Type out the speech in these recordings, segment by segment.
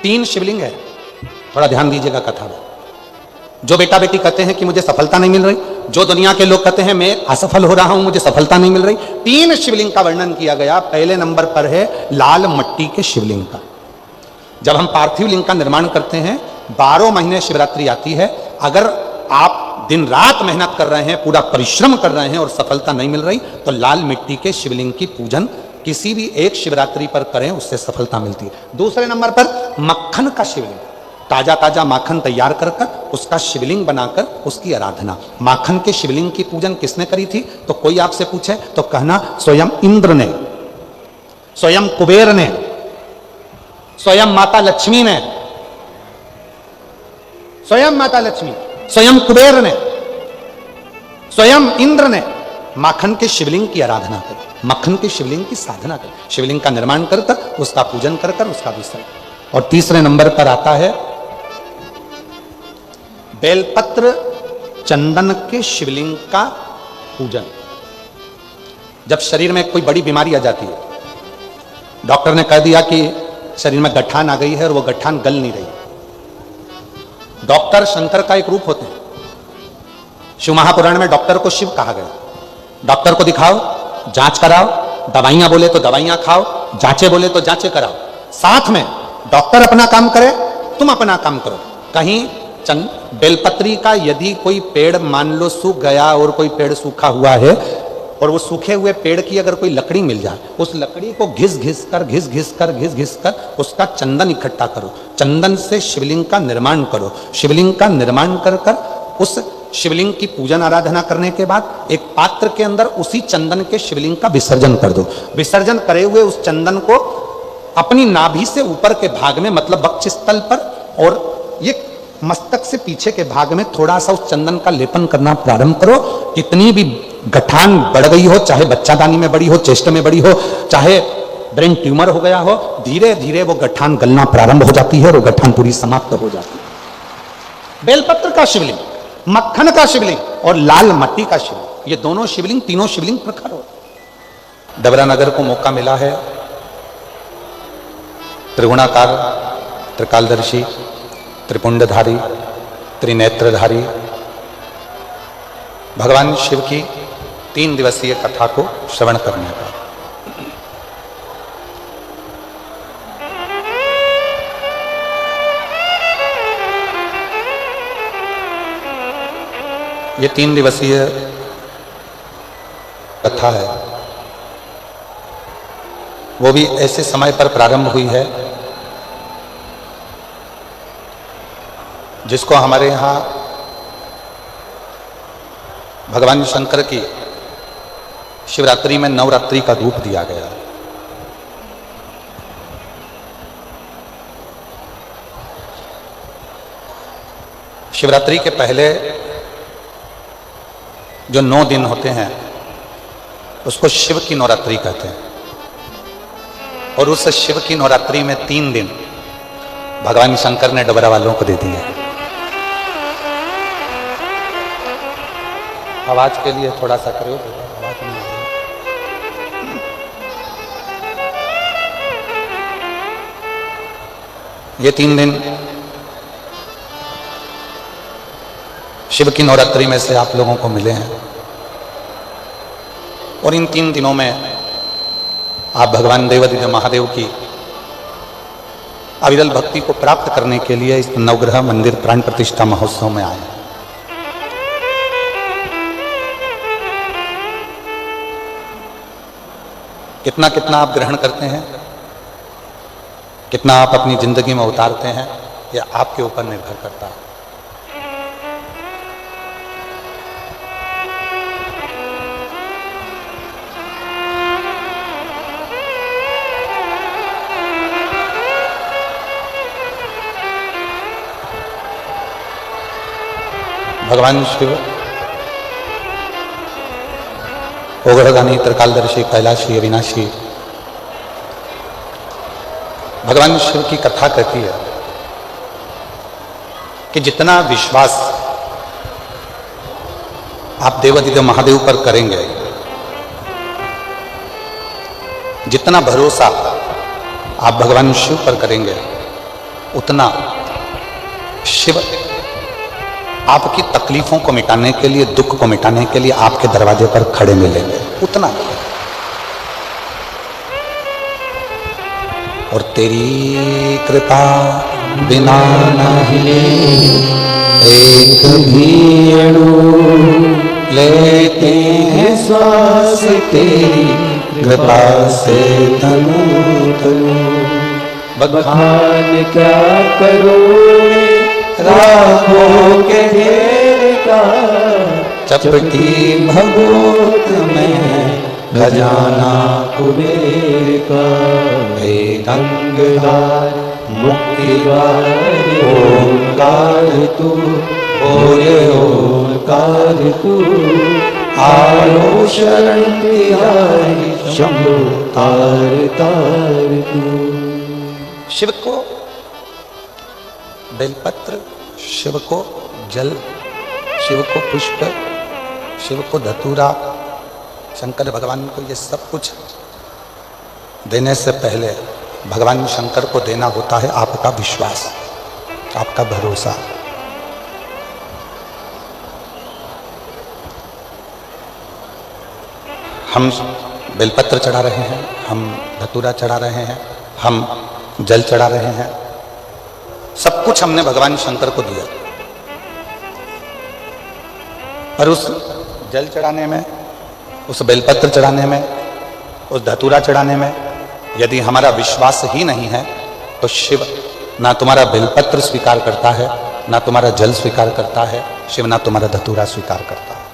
3 शिवलिंग है। थोड़ा ध्यान दीजिएगा कथा में। जो बेटा बेटी कहते हैं कि मुझे सफलता नहीं मिल रही, जो दुनिया के लोग कहते हैं मैं असफल हो रहा हूं, मुझे सफलता नहीं मिल रही, 3 शिवलिंग का वर्णन किया गया। पहले नंबर पर है लाल मट्टी के शिवलिंग का। जब हम पार्थिव लिंग का निर्माण करते हैं, 12 महीने शिवरात्रि आती है, अगर आप दिन रात मेहनत कर रहे हैं, पूरा परिश्रम कर रहे हैं और सफलता नहीं मिल रही, तो लाल मिट्टी के शिवलिंग की पूजन किसी भी एक शिवरात्रि पर करें, उससे सफलता मिलती है। दूसरे नंबर पर मक्खन का शिवलिंग, ताजा ताजा माखन तैयार कर उसका शिवलिंग बनाकर उसकी आराधना। माखन के शिवलिंग की पूजन किसने करी थी? तो कोई आपसे पूछे तो कहना स्वयं इंद्र ने, स्वयं कुबेर ने, स्वयं माता लक्ष्मी ने, स्वयं माता लक्ष्मी, स्वयं कुबेर ने, स्वयं इंद्र ने माखन के शिवलिंग की आराधना करी, मक्खन के शिवलिंग की साधना करी, शिवलिंग का निर्माण कर उसका पूजन कर उसका विसर्जन। और तीसरे नंबर पर आता है बेलपत्र चंदन के शिवलिंग का पूजन। जब शरीर में कोई बड़ी बीमारी आ जाती है, डॉक्टर ने कह दिया कि शरीर में गठान आ गई है और वो गठान गल नहीं रही, डॉक्टर शंकर का एक रूप होते हैं। शिव महापुराण में डॉक्टर को शिव कहा गया। डॉक्टर को दिखाओ, जांच कराओ, दवाइयां बोले तो दवाइयां खाओ, जांचे बोले तो जांचे कराओ। साथ में डॉक्टर अपना काम करे, तुम अपना काम करो। कहीं बेलपत्री का यदि कोई पेड़ मान लो सूख गया और कोई पेड़ सूखा हुआ है, और वो सूखे हुए पेड़ की अगर कोई लकड़ी मिल जाए, उस लकड़ी को घिस घिस कर उसका चंदन इकट्ठा करो, चंदन से शिवलिंग का निर्माण करो। शिवलिंग का निर्माण कर उस शिवलिंग की पूजन आराधना करने के बाद एक पात्र के अंदर उसी चंदन के शिवलिंग का विसर्जन कर दो। विसर्जन करे हुए उस चंदन को अपनी नाभि से ऊपर के भाग में, मतलब वक्ष स्थल पर और ये मस्तक से पीछे के भाग में थोड़ा सा उस चंदन का लेपन करना प्रारंभ करो। कितनी भी गठान बढ़ गई हो, चाहे बच्चादानी में बड़ी हो, चेस्ट में बड़ी हो, चाहे ब्रेन ट्यूमर हो गया हो, धीरे धीरे वो गठान गलना प्रारंभ हो जाती है और वो गठान पूरी समाप्त हो जाती है। बेलपत्र का शिवलिंग, मक्खन का शिवलिंग और लाल मट्टी का शिवलिंग, ये दोनों शिवलिंग, तीनों शिवलिंग प्रखर हो। डबरा नगर को मौका मिला है त्रिगुणाकार, त्रिकालदर्शी, त्रिपुंडधारी, त्रिनेत्रधारी भगवान शिव की 3 दिवसीय कथा को श्रवण करने का। ये 3 दिवसीय कथा है, वो भी ऐसे समय पर प्रारंभ हुई है जिसको हमारे यहाँ भगवान शंकर की शिवरात्रि में नवरात्रि का रूप दिया गया। शिवरात्रि के पहले जो 9 दिन होते हैं उसको शिव की नवरात्रि कहते हैं, और उस शिव की नवरात्रि में 3 दिन भगवान शंकर ने डबरा वालों को दे दिए। आवाज के लिए थोड़ा सा करो, आवाज नहीं आ रही। ये 3 दिन शिव की नवरात्रि में से आप लोगों को मिले हैं, और इन 3 दिनों में आप भगवान देवादिदेव महादेव की अविरल भक्ति को प्राप्त करने के लिए इस नवग्रह मंदिर प्राण प्रतिष्ठा महोत्सव में आए। कितना कितना आप ग्रहण करते हैं, कितना आप अपनी जिंदगी में उतारते हैं, यह आपके ऊपर निर्भर करता है। भगवान शिव ओघड़गानी, त्रिकालदर्शी, कैलाशी, अविनाशी, भगवान शिव की कथा कहती है कि जितना विश्वास आप देवादिदेव महादेव पर करेंगे, जितना भरोसा आप भगवान शिव पर करेंगे, उतना शिव आपकी तकलीफों को मिटाने के लिए, दुख को मिटाने के लिए आपके दरवाजे पर खड़े मिलेंगे, उतना। और तेरी कृपा बिना नहीं एक भी अणु लेते हैं श्वास, तेरी कृपा से तनु तनु। बखान क्या करोगे राहों के ढेर का, चपटी भगवत में खजाना कुबेर का। हे गंगाधर मुक्तिदार ओंकार तू, बोले ओंकार तू, आयो शरण तिहारी शंभु तार तार तू। शिव को बेलपत्र, शिव को जल, शिव को पुष्प, शिव को धतूरा, शंकर भगवान को ये सब कुछ देने से पहले भगवान शंकर को देना होता है आपका विश्वास, आपका भरोसा। हम बेलपत्र चढ़ा रहे हैं, हम धतूरा चढ़ा रहे हैं, हम जल चढ़ा रहे हैं, सब कुछ हमने भगवान शंकर को दिया। पर उस जल चढ़ाने में, उस बेलपत्र चढ़ाने में, उस धतूरा चढ़ाने में यदि हमारा विश्वास ही नहीं है तो शिव ना तुम्हारा बेलपत्र स्वीकार करता है, ना तुम्हारा जल स्वीकार करता है, शिव ना तुम्हारा धतूरा स्वीकार करता है।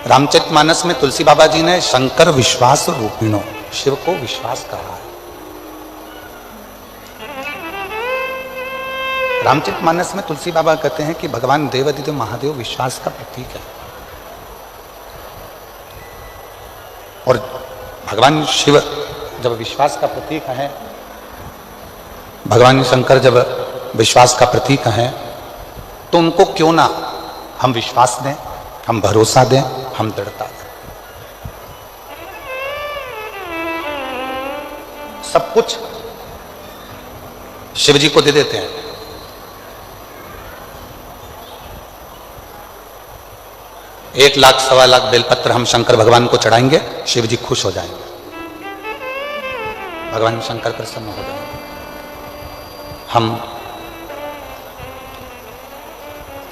रामचरितमानस में तुलसी बाबा जी ने शंकर विश्वास रूपिणो, शिव को विश्वास कहा है। रामचरितमानस में तुलसी बाबा कहते हैं कि भगवान देवादिदेव महादेव विश्वास का प्रतीक है। और भगवान शिव जब विश्वास का प्रतीक है, भगवान शंकर जब विश्वास का प्रतीक है, तो उनको क्यों ना हम विश्वास दें, हम भरोसा दें, हम दृढ़ता दें। सब कुछ शिव जी को दे देते हैं। एक लाख सवा लाख बेलपत्र हम शंकर भगवान को चढ़ाएंगे, शिव जी खुश हो जाएंगे, भगवान शंकर प्रसन्न हो जाएंगे। हम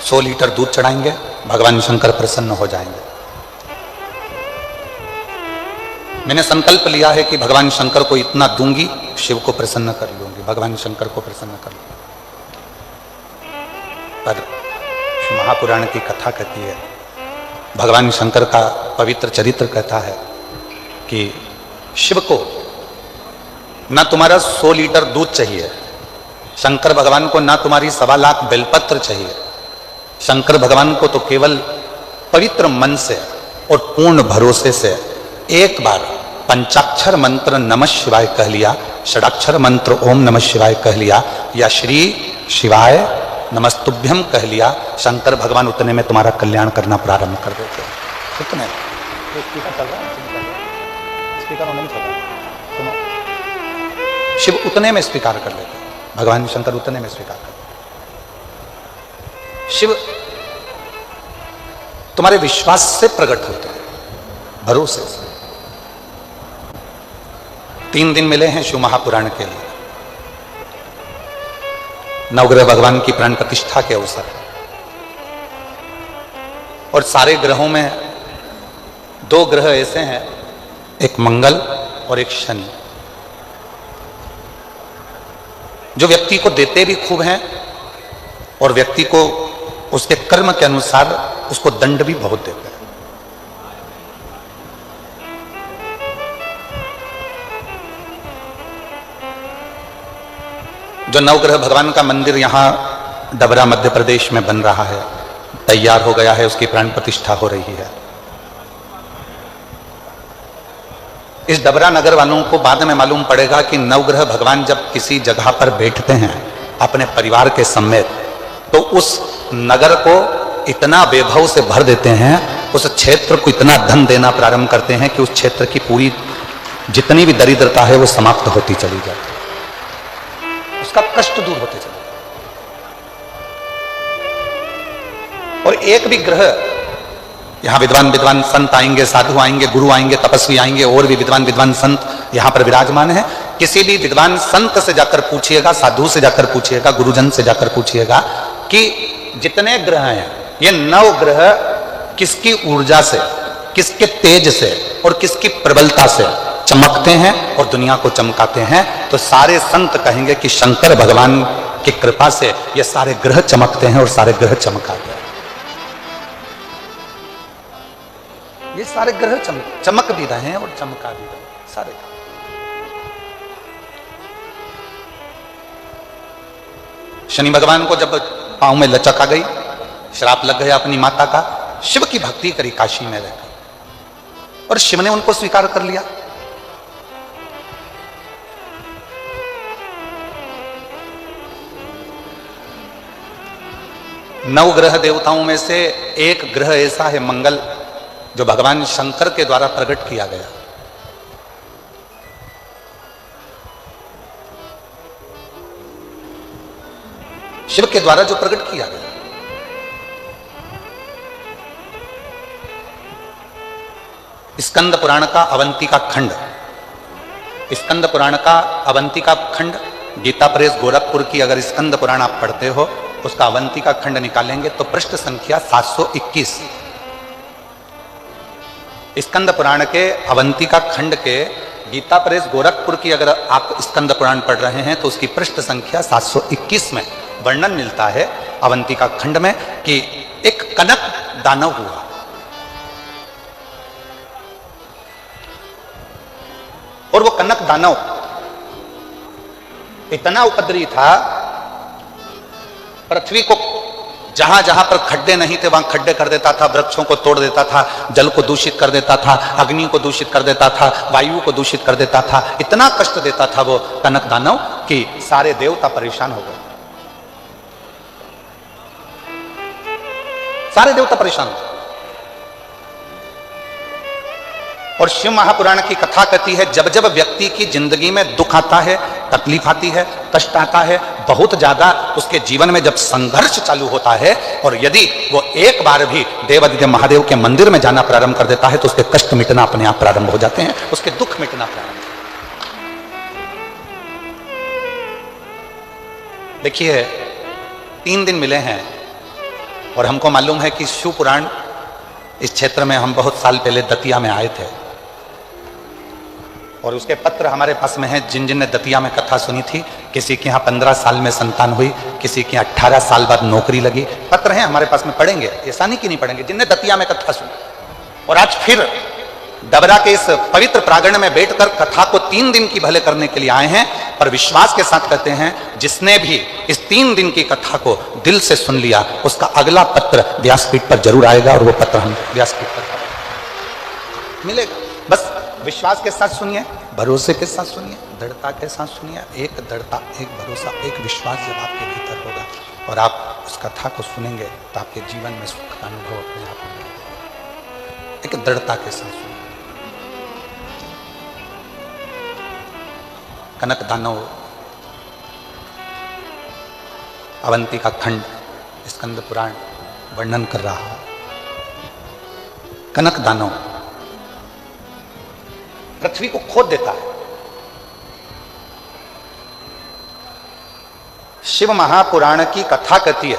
100 लीटर दूध चढ़ाएंगे, भगवान शंकर प्रसन्न हो जाएंगे। मैंने संकल्प लिया है कि भगवान शंकर को इतना दूंगी, शिव को प्रसन्न कर लूंगी, भगवान शंकर को प्रसन्न कर लूंगी। पर महापुराण की कथा कहती है, भगवान शंकर का पवित्र चरित्र कहता है कि शिव को ना तुम्हारा 100 लीटर दूध चाहिए, शंकर भगवान को ना तुम्हारी 1.25 लाख बेलपत्र चाहिए, शंकर भगवान को तो केवल पवित्र मन से और पूर्ण भरोसे से एक बार पंचाक्षर मंत्र नमः शिवाय कह लिया, षडाक्षर मंत्र ओम नमः शिवाय कह लिया, या श्री शिवाय नमस्तुभ्यम कह लिया, शंकर भगवान उतने में तुम्हारा कल्याण करना प्रारंभ कर देते हैं। उतने स्पीकर चल रहा है, स्पीकर नहीं चल रहा, सुनो, शिव उतने में स्वीकार कर लेते हैं, भगवान शंकर उतने में स्वीकार करते हैं। शिव तुम्हारे विश्वास से प्रकट होते हैं, भरोसे से। 3 दिन मिले हैं शिव महापुराण के लिए, नवग्रह भगवान की प्राण प्रतिष्ठा के अवसर, और सारे ग्रहों में 2 ग्रह ऐसे हैं, एक मंगल और एक शनि, जो व्यक्ति को देते भी खूब हैं और व्यक्ति को उसके कर्म के अनुसार उसको दंड भी बहुत देते हैं। जो नवग्रह भगवान का मंदिर यहां डबरा मध्य प्रदेश में बन रहा है, तैयार हो गया है, उसकी प्राण प्रतिष्ठा हो रही है। इस डबरा नगर वालों को बाद में मालूम पड़ेगा कि नवग्रह भगवान जब किसी जगह पर बैठते हैं अपने परिवार के समेत, तो उस नगर को इतना वैभव से भर देते हैं, उस क्षेत्र को इतना धन देना प्रारंभ करते हैं कि उस क्षेत्र की पूरी जितनी भी दरिद्रता है वो समाप्त होती चली जाती है। उसका कष्ट दूर होते चला। और एक भी ग्रह, यहां विद्वान विद्वान संत आएंगे, साधु आएंगे, गुरु आएंगे, तपस्वी आएंगे, और भी विद्वान विद्वान संत यहां पर विराजमान है। किसी भी विद्वान संत से जाकर पूछिएगा, साधु से जाकर पूछिएगा, गुरुजन से जाकर पूछिएगा कि जितने ग्रह हैं, ये 9 ग्रह किसकी ऊर्जा से, किसके तेज से और किसकी प्रबलता से चमकते हैं और दुनिया को चमकाते हैं, तो सारे संत कहेंगे कि शंकर भगवान की कृपा से ये सारे ग्रह चमकते हैं और सारे ग्रह चमकाते हैं। ये सारे ग्रह चमक भी रहे हैं और चमका भी रहे हैं सारे। शनि भगवान को जब पांव में लचक आ गई, श्राप लग गया अपनी माता का, शिव की भक्ति करी काशी में रहकर, और शिव ने उनको स्वीकार कर लिया। नौ ग्रह देवताओं में से एक ग्रह ऐसा है मंगल, जो भगवान शंकर के द्वारा प्रकट किया गया। शिव के द्वारा जो प्रकट किया गया, स्कंद पुराण का अवंतिका खंड, स्कंद पुराण का अवंतिका खंड, गीता प्रेस गोरखपुर की अगर स्कंद पुराण आप पढ़ते हो, उसका अवंतिका खंड निकालेंगे तो पृष्ठ संख्या 721। स्कंद पुराण के अवंतिका खंड के गीता प्रेस गोरखपुर की अगर आप स्कंद पुराण पढ़ रहे हैं तो उसकी पृष्ठ संख्या 721 में वर्णन मिलता है अवंतिका खंड में कि एक कनक दानव हुआ। और वो कनक दानव इतना उपद्रवी था, पृथ्वी को जहां जहां पर खड्डे नहीं थे वहां खड्डे कर देता था, वृक्षों को तोड़ देता था, जल को दूषित कर देता था, अग्नि को दूषित कर देता था, वायु को दूषित कर देता था। इतना कष्ट देता था वो कनक दानव कि सारे देवता परेशान हो गए, सारे देवता परेशान हो। और शिव महापुराण की कथा कहती है, जब जब व्यक्ति की जिंदगी में दुख आता है, तकलीफ आती है, कष्ट आता है, बहुत ज्यादा उसके जीवन में जब संघर्ष चालू होता है, और यदि वो एक बार भी देवादिदेव महादेव के मंदिर में जाना प्रारंभ कर देता है तो उसके कष्ट मिटना अपने आप प्रारंभ हो जाते हैं, उसके दुख मिटना प्रारंभ। देखिए 3 दिन मिले हैं और हमको मालूम है कि शिव पुराण इस क्षेत्र में हम बहुत साल पहले दतिया में आए थे और उसके पत्र हमारे पास में हैं। जिन जिन ने दतिया में कथा सुनी थी, किसी के यहाँ 15 साल में संतान हुई, किसी के यहाँ 18 साल बाद नौकरी लगी, पत्र हैं हमारे पास में, पढ़ेंगे, ऐसा नहीं कि नहीं पढ़ेंगे, जिनने दतिया में कथा सुनी। और आज फिर डबरा के इस पवित्र प्रांगण में बैठकर कथा को 3 दिन की भले करने के लिए आए हैं, पर विश्वास के साथ कहते हैं जिसने भी इस 3 दिन की कथा को दिल से सुन लिया, उसका अगला पत्र व्यासपीठ पर जरूर आएगा और वो पत्र हम व्यासपीठ पर मिलेगा। बस विश्वास के साथ सुनिए, भरोसे के साथ सुनिए, दृढ़ता के साथ सुनिए। एक दृढ़ता, एक भरोसा, एक विश्वास जब आपके भीतर होगा और आप उस कथा को सुनेंगे तो आपके जीवन में सुख का अनुभव अपने आप होगा। एक दृढ़ता के साथ सुनिए। कनक दानव अवंतिका खंड स्कंद पुराण वर्णन कर रहा है। कनक दानव पृथ्वी को खोद देता है। शिव महापुराण की कथा कहती है,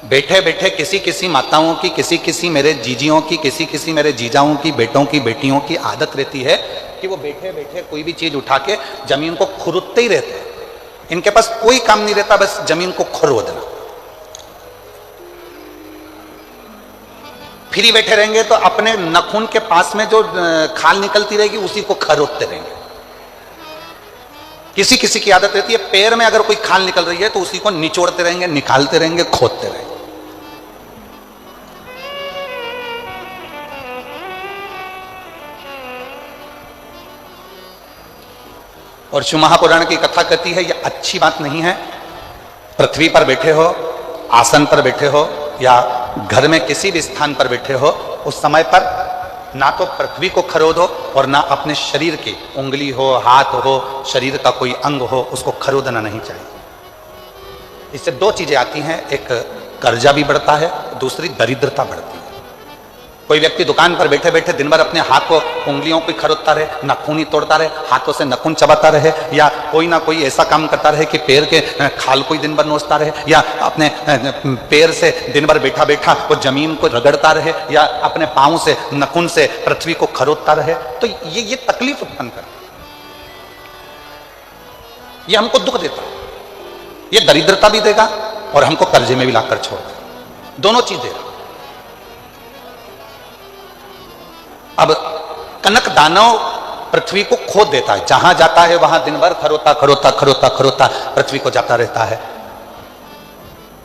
बैठे बैठे किसी किसी माताओं की, किसी किसी मेरे जीजियों की, किसी किसी मेरे जीजाओं की, बेटों की, बेटियों की आदत रहती है कि वो बैठे बैठे कोई भी चीज उठा के जमीन को खुरदते ही रहते हैं। इनके पास कोई काम नहीं रहता, बस जमीन को खुरदना। फ्री बैठे रहेंगे तो अपने नखून के पास में जो खाल निकलती रहेगी उसी को खरोदते रहेंगे। किसी किसी की आदत रहती है, पैर में अगर कोई खाल निकल रही है तो उसी को निचोड़ते रहेंगे, निकालते रहेंगे, खोदते रहेंगे। और शिव महापुराण की कथा कहती है यह अच्छी बात नहीं है। पृथ्वी पर बैठे हो, आसन पर बैठे हो या घर में किसी भी स्थान पर बैठे हो, उस समय पर ना तो पृथ्वी को खरोदो और ना अपने शरीर की उंगली हो, हाथ हो, शरीर का कोई अंग हो, उसको खरोदना नहीं चाहिए। इससे दो चीजें आती हैं, एक कर्जा भी बढ़ता है, दूसरी दरिद्रता बढ़ती है। कोई व्यक्ति दुकान पर बैठे बैठे दिन भर अपने हाथ को, उंगलियों को खरोदता रहे, नाखून ही तोड़ता रहे, हाथों से नाखून चबाता रहे, या कोई ना कोई ऐसा काम करता रहे कि पैर के खाल को ही दिन भर नोचता रहे, या अपने पैर से दिन भर बैठा बैठा वो जमीन को रगड़ता रहे, या अपने पांव से, नाखून से पृथ्वी को खरोदता रहे, तो ये तकलीफ उत्पन्न करता है, ये हमको दुख देता है, ये दरिद्रता भी देगा और हमको कर्जे में भी लाकर छोड़ देगा, दोनों चीज देगा। अब कनक दानव पृथ्वी को खोद देता है, जहां जाता है वहां दिन भर खरोता खरोता खरोता खरोता पृथ्वी को जाता रहता है।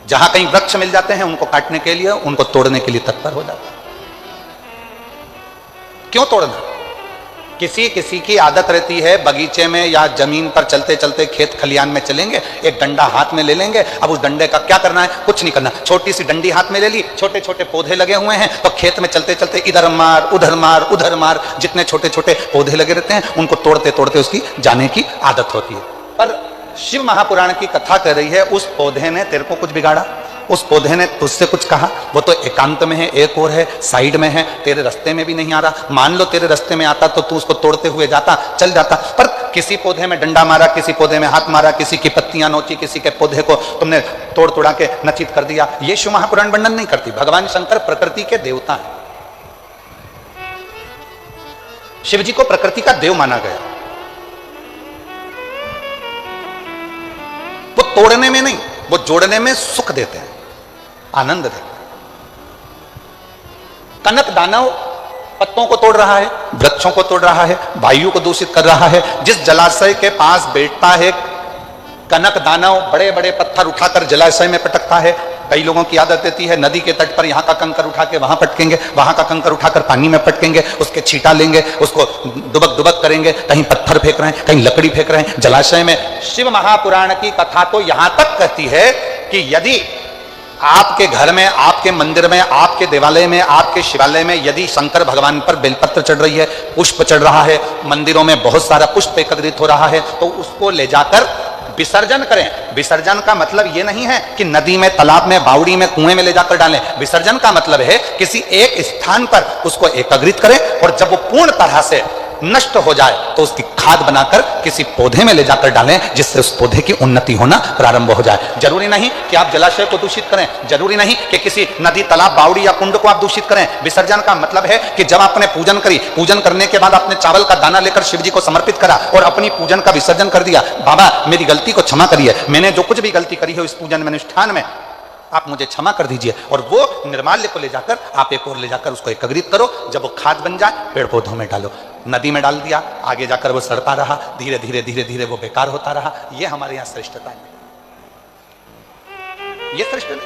जहां कहीं वृक्ष मिल जाते हैं उनको काटने के लिए, उनको तोड़ने के लिए तत्पर हो जाता है। क्यों तोड़ना? किसी किसी की आदत रहती है, बगीचे में या जमीन पर चलते चलते खेत खलियान में चलेंगे, एक डंडा हाथ में ले लेंगे, अब उस डंडे का क्या करना है? कुछ नहीं करना, छोटी सी डंडी हाथ में ले ली, छोटे छोटे पौधे लगे हुए हैं, तो खेत में चलते चलते इधर मार उधर मार उधर मार, जितने छोटे छोटे पौधे लगे रहते हैं उनको तोड़ते तोड़ते उसकी जाने की आदत होती है। पर शिव महापुराण की कथा कर रही है, उस पौधे ने तेरे को कुछ बिगाड़ा, उस पौधे ने तुझसे कुछ कहा, वो तो एकांत में है, एक और है, साइड में है, तेरे रास्ते में भी नहीं आ रहा। मान लो तेरे रास्ते में आता तो तू उसको तोड़ते हुए जाता, चल जाता, पर किसी पौधे में डंडा मारा, किसी पौधे में हाथ मारा, किसी की पत्तियां नोची, किसी के पौधे को तुमने तोड़ तोड़ा के नचित कर दिया। ये शिव महापुराण वर्णन नहीं करती। भगवान शंकर प्रकृति के देवता है, शिव जी को प्रकृति का देव माना गया। वो तोड़ने में नहीं, वो जोड़ने में सुख देते हैं, आनंद देते हैं। कनक दानव पत्तों को तोड़ रहा है, वृक्षों को तोड़ रहा है, वायु को दूषित कर रहा है। जिस जलाशय के पास बैठता है कनक दानव, बड़े बड़े पत्थर उठाकर जलाशय में पटकता है। कई लोगों की आदत रहती है, नदी के तट पर यहाँ का कंकर उठा के वहां पटकेंगे, वहां का कंकर उठाकर पानी में पटकेंगे, उसके छींटा लेंगे, उसको दुबक दुबक करेंगे, कहीं पत्थर फेंक रहे हैं, कहीं लकड़ी फेंक रहे हैं जलाशय में। शिव महापुराण की कथा तो यहां तक कहती है कि यदि आपके घर में, आपके मंदिर में, आपके देवालय में, आपके शिवालय में यदि शंकर भगवान पर बेलपत्र चढ़ रही है, पुष्प चढ़ रहा है, मंदिरों में बहुत सारा पुष्प एकत्रित हो रहा है, तो उसको ले जाकर विसर्जन करें। विसर्जन का मतलब यह नहीं है कि नदी में, तालाब में, बावड़ी में, कुएं में ले जाकर डालें। विसर्जन का मतलब है किसी एक स्थान पर उसको एकत्रित करें और जब वो पूर्ण तरह से नष्ट हो जाए तो उसकी खाद बनाकर किसी पौधे में ले जाकर डालें, जिससे उस पौधे की उन्नति होना प्रारंभ हो जाए। जरूरी नहीं कि आप जलाशय को दूषित करें, जरूरी नहीं कि किसी नदी, तालाब, बावड़ी या कुंड को आप दूषित करें। विसर्जन का मतलब है कि जब आपने पूजन करी, पूजन करने के बाद आपने चावल का दाना लेकर शिव जी को समर्पित करा और अपनी पूजन का विसर्जन कर दिया, बाबा मेरी गलती को क्षमा करिए, मैंने जो कुछ भी गलती करी है इस पूजन में, अनुष्ठान में, आप मुझे क्षमा कर दीजिए। और वो निर्माल्य को ले जाकर आप एक और ले जाकर उसको एकत्रित करो, जब वो खाद बन जाए पेड़ पौधों में डालो। नदी में डाल दिया, आगे जाकर वो सड़ता रहा, धीरे धीरे धीरे धीरे वो बेकार होता रहा। ये हमारे यहां श्रेष्ठता है, ये श्रेष्ठ नहीं।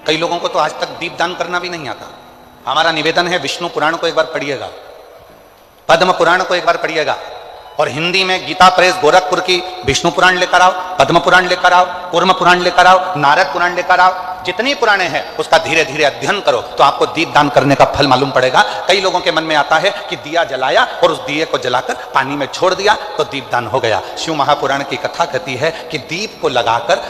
कई लोगों को तो आज तक दीपदान करना भी नहीं आता। हमारा निवेदन है, विष्णु पुराण को एक बार पढ़िएगा, पद्म पुराण को एक बार पढ़िएगा, और हिंदी में गीता प्रेस गोरखपुर की विष्णु पुराण लेकर आओ, पद्म पुराण लेकर आओ, कूर्म पुराण लेकर आओ, नारद पुराण लेकर आओ, जितनी पुराणे हैं उसका धीरे धीरे अध्ययन करो तो आपको दीपदान करने का फल मालूम पड़ेगा। कई लोगों के मन में आता है कि दिया जलाया और उस दिए को जलाकर पानी में छोड़ दिया तो दीपदान हो गया। शिव महापुराण की कथा कहती है कि दीप को लगाकर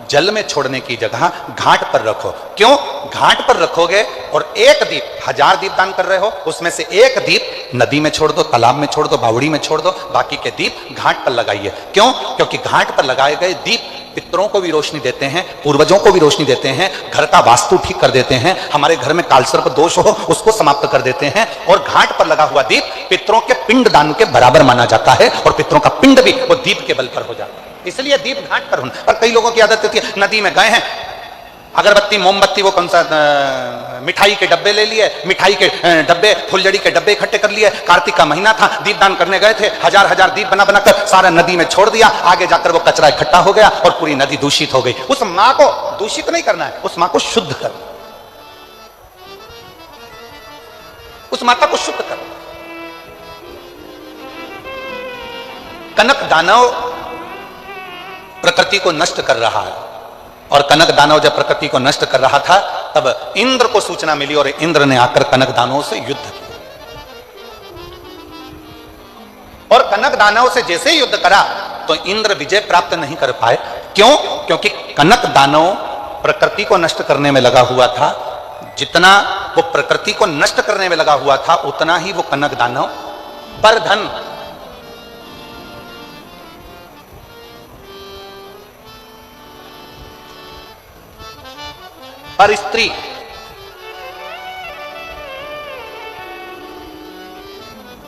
जल में छोड़ने की जगह घाट पर रखो। क्यों? घाट पर रखोगे और एक दीप, 1000 दीप दान कर रहे हो, उसमें से एक दीप नदी में छोड़ दो, तालाब में छोड़ दो, बावड़ी में छोड़ दो, बाकी के दीप घाट पर लगाइए। क्यों? क्योंकि घाट पर लगाए गए दीप पितरों को भी रोशनी देते हैं, पूर्वजों को भी रोशनी देते हैं, घर का वास्तु ठीक कर देते हैं, हमारे घर में कालसर्प दोष हो उसको समाप्त कर देते हैं। और घाट पर लगा हुआ दीप पितरों के पिंड दान के बराबर माना जाता है और पितरों का पिंड भी वो दीप के बल पर हो जाता है, इसलिए दीप घाट पर होना। पर कई लोगों की आदत होती है, नदी में गए हैं, अगरबत्ती, मोमबत्ती, वो कौन सा मिठाई के डब्बे ले लिए, मिठाई के डब्बे, फुलझड़ी के डब्बे इकट्ठे कर लिए, कार्तिक का महीना था, दीपदान करने गए थे, 1000 दीप बना बनाकर सारा नदी में छोड़ दिया, आगे जाकर वो कचरा इकट्ठा हो गया और पूरी नदी दूषित हो गई। उस मां को दूषित नहीं करना है, उस मां को शुद्ध करो, उस माता को शुद्ध करो। कनक दानव प्रकृति को नष्ट कर रहा है। और कनक दानव जब प्रकृति को नष्ट कर रहा था तब इंद्र को सूचना मिली और इंद्र ने आकर कनक दानव से युद्ध किया। और कनक दानव से जैसे ही युद्ध करा तो इंद्र विजय प्राप्त नहीं कर पाए। क्यों? क्योंकि कनक दानव प्रकृति को नष्ट करने में लगा हुआ था। जितना वो प्रकृति को नष्ट करने में लगा हुआ था उतना ही वो कनक दानव पर धन, पर स्त्री,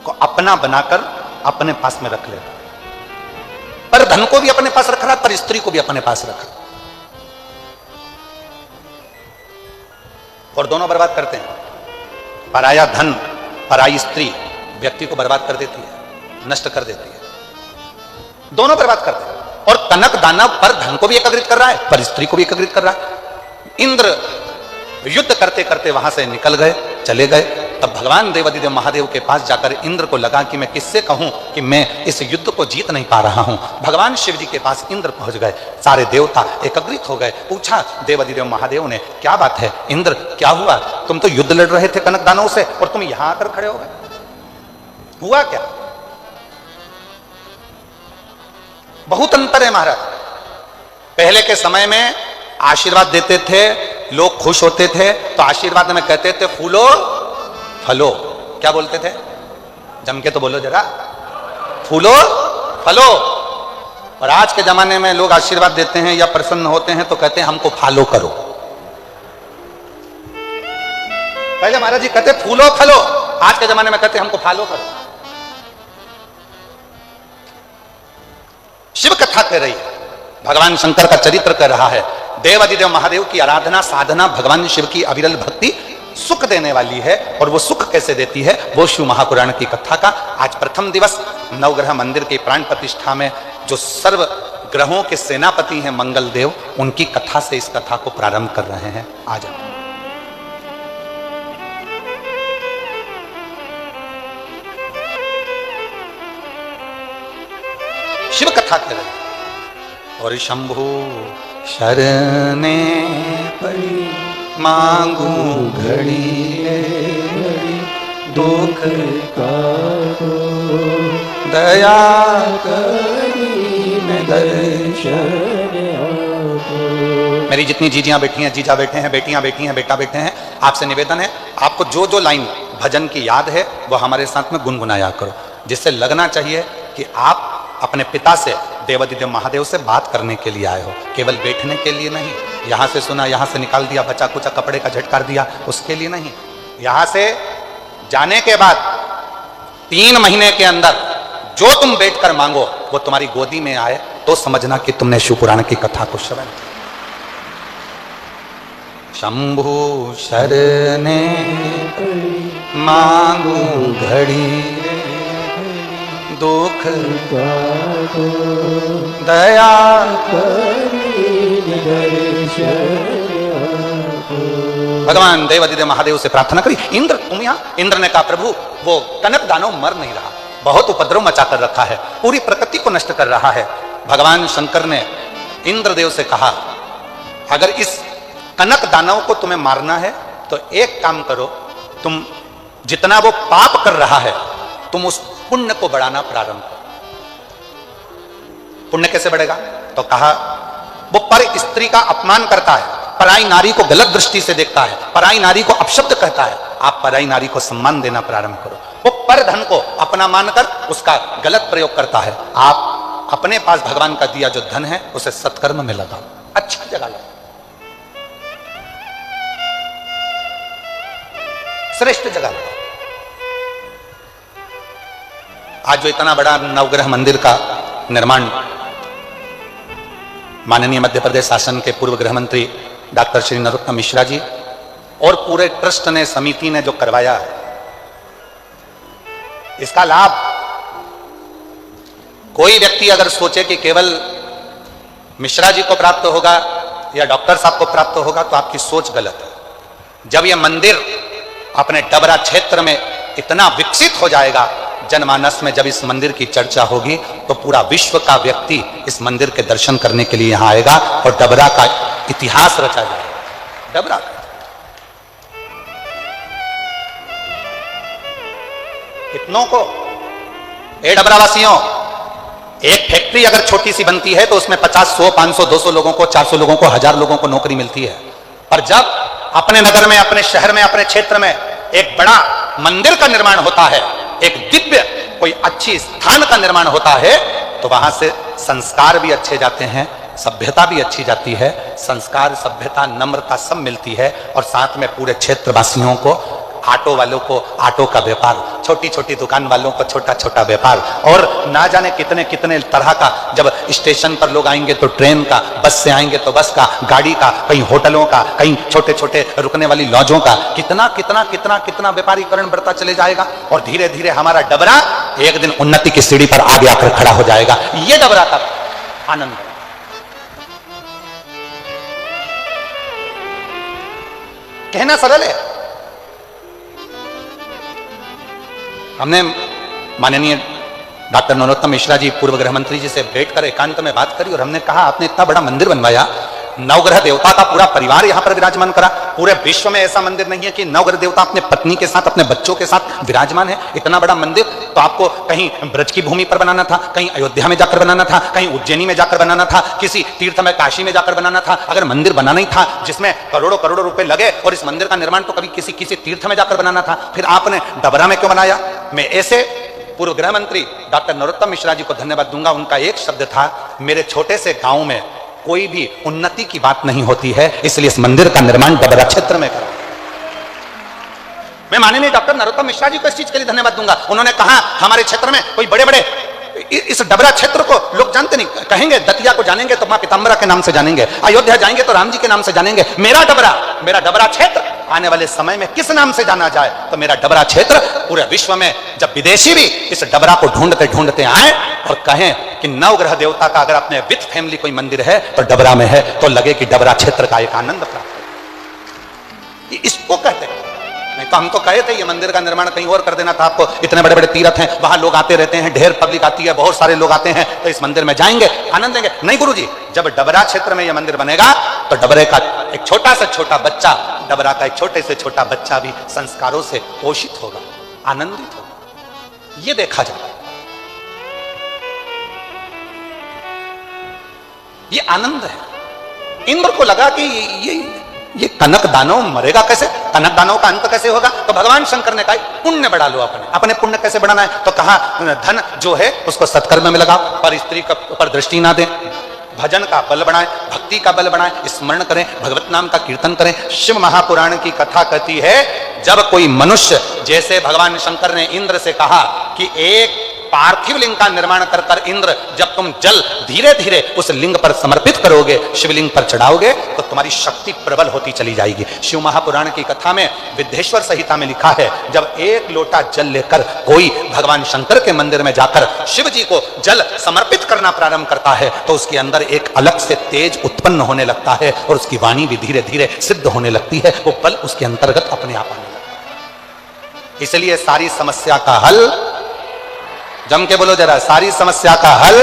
को अपना बनाकर अपने पास में रख लेता। पर धन को भी अपने पास रख रहा, पर स्त्री को भी अपने पास रखा, और दोनों बर्बाद करते हैं। पराया धन, पराई स्त्री व्यक्ति को बर्बाद कर देती है, नष्ट कर देती है, दोनों बर्बाद करते हैं। और कनक दानव पर धन को भी एकत्रित कर रहा है, पर स्त्री को भी एकत्रित कर रहा है। इंद्र युद्ध करते करते वहां से निकल गए, चले गए। तब भगवान देवादिदेव महादेव के पास जाकर इंद्र को लगा कि मैं किससे कहूं कि मैं इस युद्ध को जीत नहीं पा रहा हूं। भगवान शिव जी के पास इंद्र पहुंच गए, सारे देवता एकत्रित हो गए। पूछा देवादिदेव महादेव ने, क्या बात है इंद्र, क्या हुआ? तुम तो युद्ध लड़ रहे थे कनक दानव से और तुम यहां आकर खड़े हो गए, हुआ क्या? बहुत अंतर है महाराज। पहले के समय में आशीर्वाद देते थे, लोग खुश होते थे तो आशीर्वाद में कहते थे फूलो फलो। क्या बोलते थे? जम के तो बोलो जरा, फूलो फलो। और आज के जमाने में लोग आशीर्वाद देते हैं या प्रसन्न होते हैं तो कहते हैं हमको फॉलो करो। पहले महाराज जी कहते फूलो फलो, आज के जमाने में कहते हमको फॉलो करो। शिव कथा कह रही है, भगवान शंकर का चरित्र कर रहा है। देवादिदेव महादेव की आराधना साधना भगवान शिव की अविरल भक्ति सुख देने वाली है। और वो सुख कैसे देती है, वो शिव महापुराण की कथा का आज प्रथम दिवस नवग्रह मंदिर की प्राण प्रतिष्ठा में जो सर्व ग्रहों के सेनापति हैं मंगल देव, उनकी कथा से इस कथा को प्रारंभ कर रहे हैं। आज शिव कथा कर रहे हैं। और शंभु शरणे पड़ी मांगू घड़ी दुख का दया करी में दर्शन। मेरी जितनी जीजियां बैठी हैं, जीजा बैठे हैं, बेटियां बैठी हैं, बेटा बैठे हैं, आपसे निवेदन है आपको जो जो लाइन भजन की याद है वो हमारे साथ में गुनगुनाया करो, जिससे लगना चाहिए कि आप अपने पिता से देवादिदेव महादेव से बात करने के लिए आए हो, केवल बैठने के लिए नहीं। यहां से सुना, यहां से निकाल दिया, बचा कुचा कपड़े का झटकार दिया, उसके लिए नहीं। यहां से जाने के बाद 3 महीने के अंदर जो तुम बैठकर मांगो वो तुम्हारी गोदी में आए तो समझना कि तुमने शिव पुराण की कथा को श्रवण किया। शंभु शरणे मांगू घड़ी दुख दया भगवान देवादिदेव महादेव से प्रार्थना करी। इंद्र तुम यहाँ? इंद्र ने कहा प्रभु वो कनक दानव मर नहीं रहा, बहुत उपद्रव मचा कर रखा है, पूरी प्रकृति को नष्ट कर रहा है। भगवान शंकर ने इंद्रदेव से कहा अगर इस कनक दानव को तुम्हें मारना है तो एक काम करो, तुम जितना वो पाप कर रहा है तुम उस पुण्य को बढ़ाना प्रारंभ करो। पुण्य कैसे बढ़ेगा? तो कहा वो पर स्त्री का अपमान करता है, पराई नारी को गलत दृष्टि से देखता है, पराई नारी को अपशब्द कहता है। आप पराई नारी को सम्मान देना प्रारंभ करो। वो पर धन को अपना मानकर उसका गलत प्रयोग करता है। आप अपने पास भगवान का दिया जो धन है उसे सत्कर्म में लगाओ, अच्छी जगह लगाओ, श्रेष्ठ जगह लगाओ। आज जो इतना बड़ा नवग्रह मंदिर का निर्माण माननीय मध्य प्रदेश शासन के पूर्व गृह मंत्री डॉक्टर श्री नरोत्तम मिश्रा जी और पूरे ट्रस्ट ने, समिति ने जो करवाया है, इसका लाभ कोई व्यक्ति अगर सोचे कि केवल मिश्रा जी को प्राप्त होगा या डॉक्टर साहब को प्राप्त होगा तो आपकी सोच गलत है। जब यह मंदिर अपने डबरा क्षेत्र में इतना विकसित हो जाएगा, जनमानस में जब इस मंदिर की चर्चा होगी तो पूरा विश्व का व्यक्ति इस मंदिर के दर्शन करने के लिए यहां आएगा और डबरा का इतिहास रचा जाएगा। डबरा कितनों को, ए डबरा वासियों, एक फैक्ट्री अगर छोटी सी बनती है तो उसमें 50, 100, 500, 200 लोगों को, 400 लोगों को, 1000 लोगों को नौकरी मिलती है। पर जब अपने नगर में, अपने शहर में, अपने क्षेत्र में एक बड़ा मंदिर का निर्माण होता है, एक दिव्य कोई अच्छी स्थान का निर्माण होता है, तो वहां से संस्कार भी अच्छे जाते हैं, सभ्यता भी अच्छी जाती है, संस्कार, सभ्यता, नम्रता सब मिलती है। और साथ में पूरे क्षेत्रवासियों को, ऑटो वालों को ऑटो का व्यापार, छोटी छोटी दुकान वालों को छोटा छोटा व्यापार, और ना जाने कितने कितने तरह का, जब स्टेशन पर लोग आएंगे तो ट्रेन का, बस से आएंगे तो बस का, गाड़ी का, कहीं होटलों का, कहीं छोटे छोटे रुकने वाली लॉजों का, कितना कितना कितना कितना व्यापारीकरण बढ़ता चले जाएगा। और धीरे धीरे हमारा डबरा एक दिन उन्नति की सीढ़ी पर आगे आकर खड़ा हो जाएगा। ये डबरा का आनंद है। कहना सरल है। हमने माननीय डॉक्टर नरोत्तम मिश्रा जी, पूर्व गृह मंत्री जी से भेंट कर एकांत में बात करी और हमने कहा, आपने इतना बड़ा मंदिर बनवाया, नवग्रह देवता का पूरा परिवार यहां पर विराजमान करा। पूरे विश्व में ऐसा मंदिर नहीं है कि नवग्रह देवता अपने पत्नी के साथ, अपने बच्चों के साथ विराजमान है। इतना बड़ा मंदिर तो आपको कहीं ब्रज की भूमि पर बनाना था, कहीं अयोध्या में जाकर बनाना था, कहीं उज्जैनी में जाकर बनाना था, किसी तीर्थ में काशी में जाकर बनाना था। अगर मंदिर बनाना ही था जिसमें करोड़ों करोड़ों रुपए लगे, और इस मंदिर का निर्माण तो कभी किसी किसी तीर्थ में जाकर बनाना था, फिर आपने डबरा में क्यों बनाया? मैं ऐसे पूर्व गृह मंत्री डॉक्टर नरोत्तम मिश्रा जी को धन्यवाद दूंगा। उनका एक शब्द था, मेरे छोटे से गांव में कोई भी उन्नति की बात नहीं होती है, इसलिए इस मंदिर का निर्माण डबरा क्षेत्र में करा। मैं माननीय डॉक्टर नरोत्तम मिश्रा जी को इस चीज के लिए धन्यवाद दूंगा। उन्होंने कहा, हमारे क्षेत्र में कोई बड़े बड़े, इस डबरा क्षेत्र को लोग जानते नहीं, कहेंगे दतिया को जानेंगे तो मां पीताम्बरा के नाम से जानेंगे, अयोध्या जाएंगे तो राम जी के नाम से जानेंगे। मेरा डबरा क्षेत्र आने वाले समय में किस नाम से जाना जाए? तो मेरा डबरा क्षेत्र पूरे विश्व में, जब विदेशी भी इस डबरा को ढूंढते ढूंढते आए और कहें कि नवग्रह देवता का अगर अपने विथ फैमिली कोई मंदिर है तो डबरा में है, तो लगे कि डबरा क्षेत्र का एक आनंद प्राप्त है। इसको कहते हैं। नहीं तो हम तो कहे थे ये मंदिर का निर्माण कहीं और कर देना था आपको, इतने बड़े बड़े तीर्थ हैं, वहां लोग आते रहते हैं, ढेर पब्लिक आती है, बहुत सारे लोग आते हैं, तो इस मंदिर में जाएंगे, आनंद देंगे। नहीं गुरुजी, जब डबरा क्षेत्र में यह मंदिर बनेगा तो डबरे का एक छोटा से छोटा बच्चा, डबरा का एक छोटे से छोटा बच्चा भी संस्कारों से पोषित होगा, आनंदित होगा। ये देखा जाए, ये आनंद है। इंद्र को लगा कि ये कनक दानव मरेगा कैसे, कनक दानव का अंत कैसे होगा? तो भगवान शंकर ने कहा, पुण्य बढ़ा लो अपने पुण्य कैसे बढ़ाना है? तो कहा, धन जो है उसको सत्कर्म में लगाओ, पर स्त्री का ऊपर दृष्टि ना दें, भजन का बल बढ़ाएं, भक्ति का बल बढ़ाएं, स्मरण करें, भगवत नाम का कीर्तन करें। शिव महापुराण की कथा कहती है, जब कोई मनुष्य, जैसे भगवान शंकर ने इंद्र से कहा कि एक पार्थिव लिंग का निर्माण कर कर इंद्र, जब तुम जल धीरे धीरे उस लिंग पर समर्पित करोगे, शिवलिंग पर चढ़ाओगे, तो तुम्हारी शक्ति प्रबल होती चली जाएगी। शिव महापुराण की कथा में, विद्धेश्वर संहिता में लिखा है, जब एक लोटा जल लेकर कोई भगवान शंकर के मंदिर में जाकर शिव जी को जल समर्पित करना प्रारंभ करता है, तो उसके अंदर एक अलग से तेज उत्पन्न होने लगता है और उसकी वाणी भी धीरे धीरे सिद्ध होने लगती है, वो बल उसके अंतर्गत अपने आप आने लगता है। इसलिए सारी समस्या का हल, जम के बोलो जरा, सारी समस्या का हल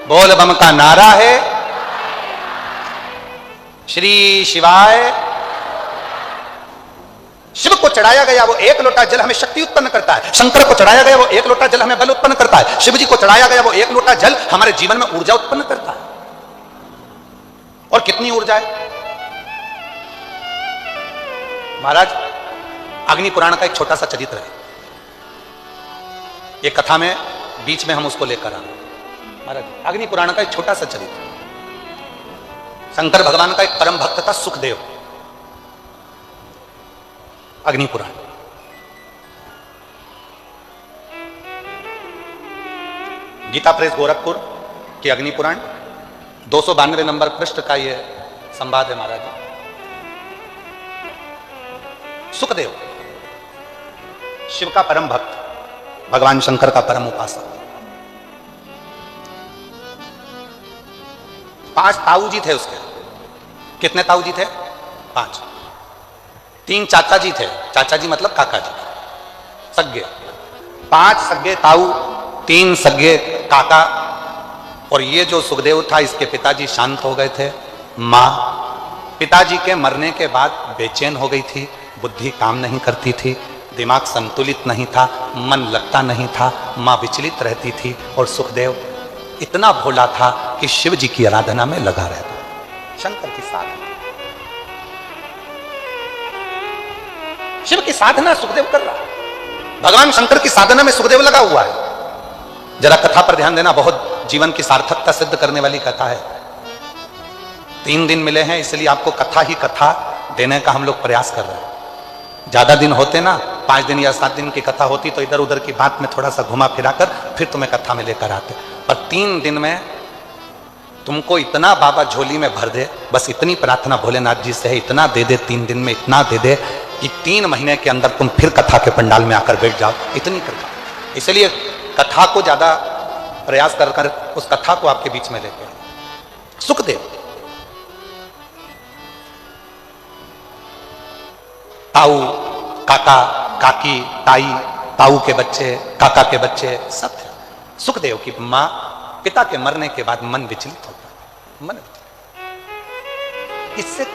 बोल बम का नारा है, श्री शिवाय। शिव को चढ़ाया गया वो एक लोटा जल हमें शक्ति उत्पन्न करता है, शंकर को चढ़ाया गया वो एक लोटा जल हमें बल उत्पन्न करता है, शिव जी को चढ़ाया गया वो एक लोटा जल हमारे जीवन में ऊर्जा उत्पन्न करता है। और कितनी ऊर्जा है महाराज। अग्नि पुराण का एक छोटा सा चरित्र है, एक कथा में बीच में हम उसको लेकर आए महाराज। अग्नि पुराण का एक छोटा सा चरित्र, शंकर भगवान का एक परम भक्त था सुखदेव। अग्नि पुराण, गीता प्रेस गोरखपुर की अग्नि पुराण 292 नंबर पृष्ठ का यह संवाद है महाराज। सुखदेव शिव का परम भक्त, भगवान शंकर का परम उपासक। 5 ताऊ जी थे उसके। कितने ताऊ जी थे? 5। 3 चाचा जी थे, चाचा जी मतलब काका जी, सगे, 5 सगे ताऊ, 3 सगे काका, और ये जो सुखदेव था इसके पिताजी शांत हो गए थे। माँ पिताजी के मरने के बाद बेचैन हो गई थी, बुद्धि काम नहीं करती थी, दिमाग संतुलित नहीं था, मन लगता नहीं था, माँ विचलित रहती थी, और सुखदेव इतना भोला था कि शिव जी की आराधना में लगा रहता। शंकर की साधना, शिव की साधना सुखदेव कर रहा है, भगवान शंकर की साधना में सुखदेव लगा हुआ है। जरा कथा पर ध्यान देना, बहुत जीवन की सार्थकता सिद्ध करने वाली कथा है। 3 दिन मिले हैं, इसलिए आपको कथा ही कथा देने का हम लोग प्रयास कर रहे हैं। ज्यादा दिन होते ना, 5 दिन या 7 दिन की कथा होती तो इधर उधर की बात में थोड़ा सा घुमा फिरा कर फिर तुम्हें कथा में लेकर आते, पर 3 दिन में तुमको इतना बाबा झोली में भर दे, बस इतनी प्रार्थना भोलेनाथ जी से है, इतना दे दे 3 दिन में, इतना दे दे कि 3 महीने के अंदर तुम फिर कथा के पंडाल में आकर बैठ जाओ, इतनी कृपा। इसलिए कथा को ज्यादा प्रयास कर कर उस कथा को आपके बीच में लेके आए। सुखदेव ताऊ, काका, काकी, ताई, ताऊ के बच्चे, काका के बच्चे सब थे। सुखदेव की मां पिता के मरने के बाद मन विचलित होता, मन किससे?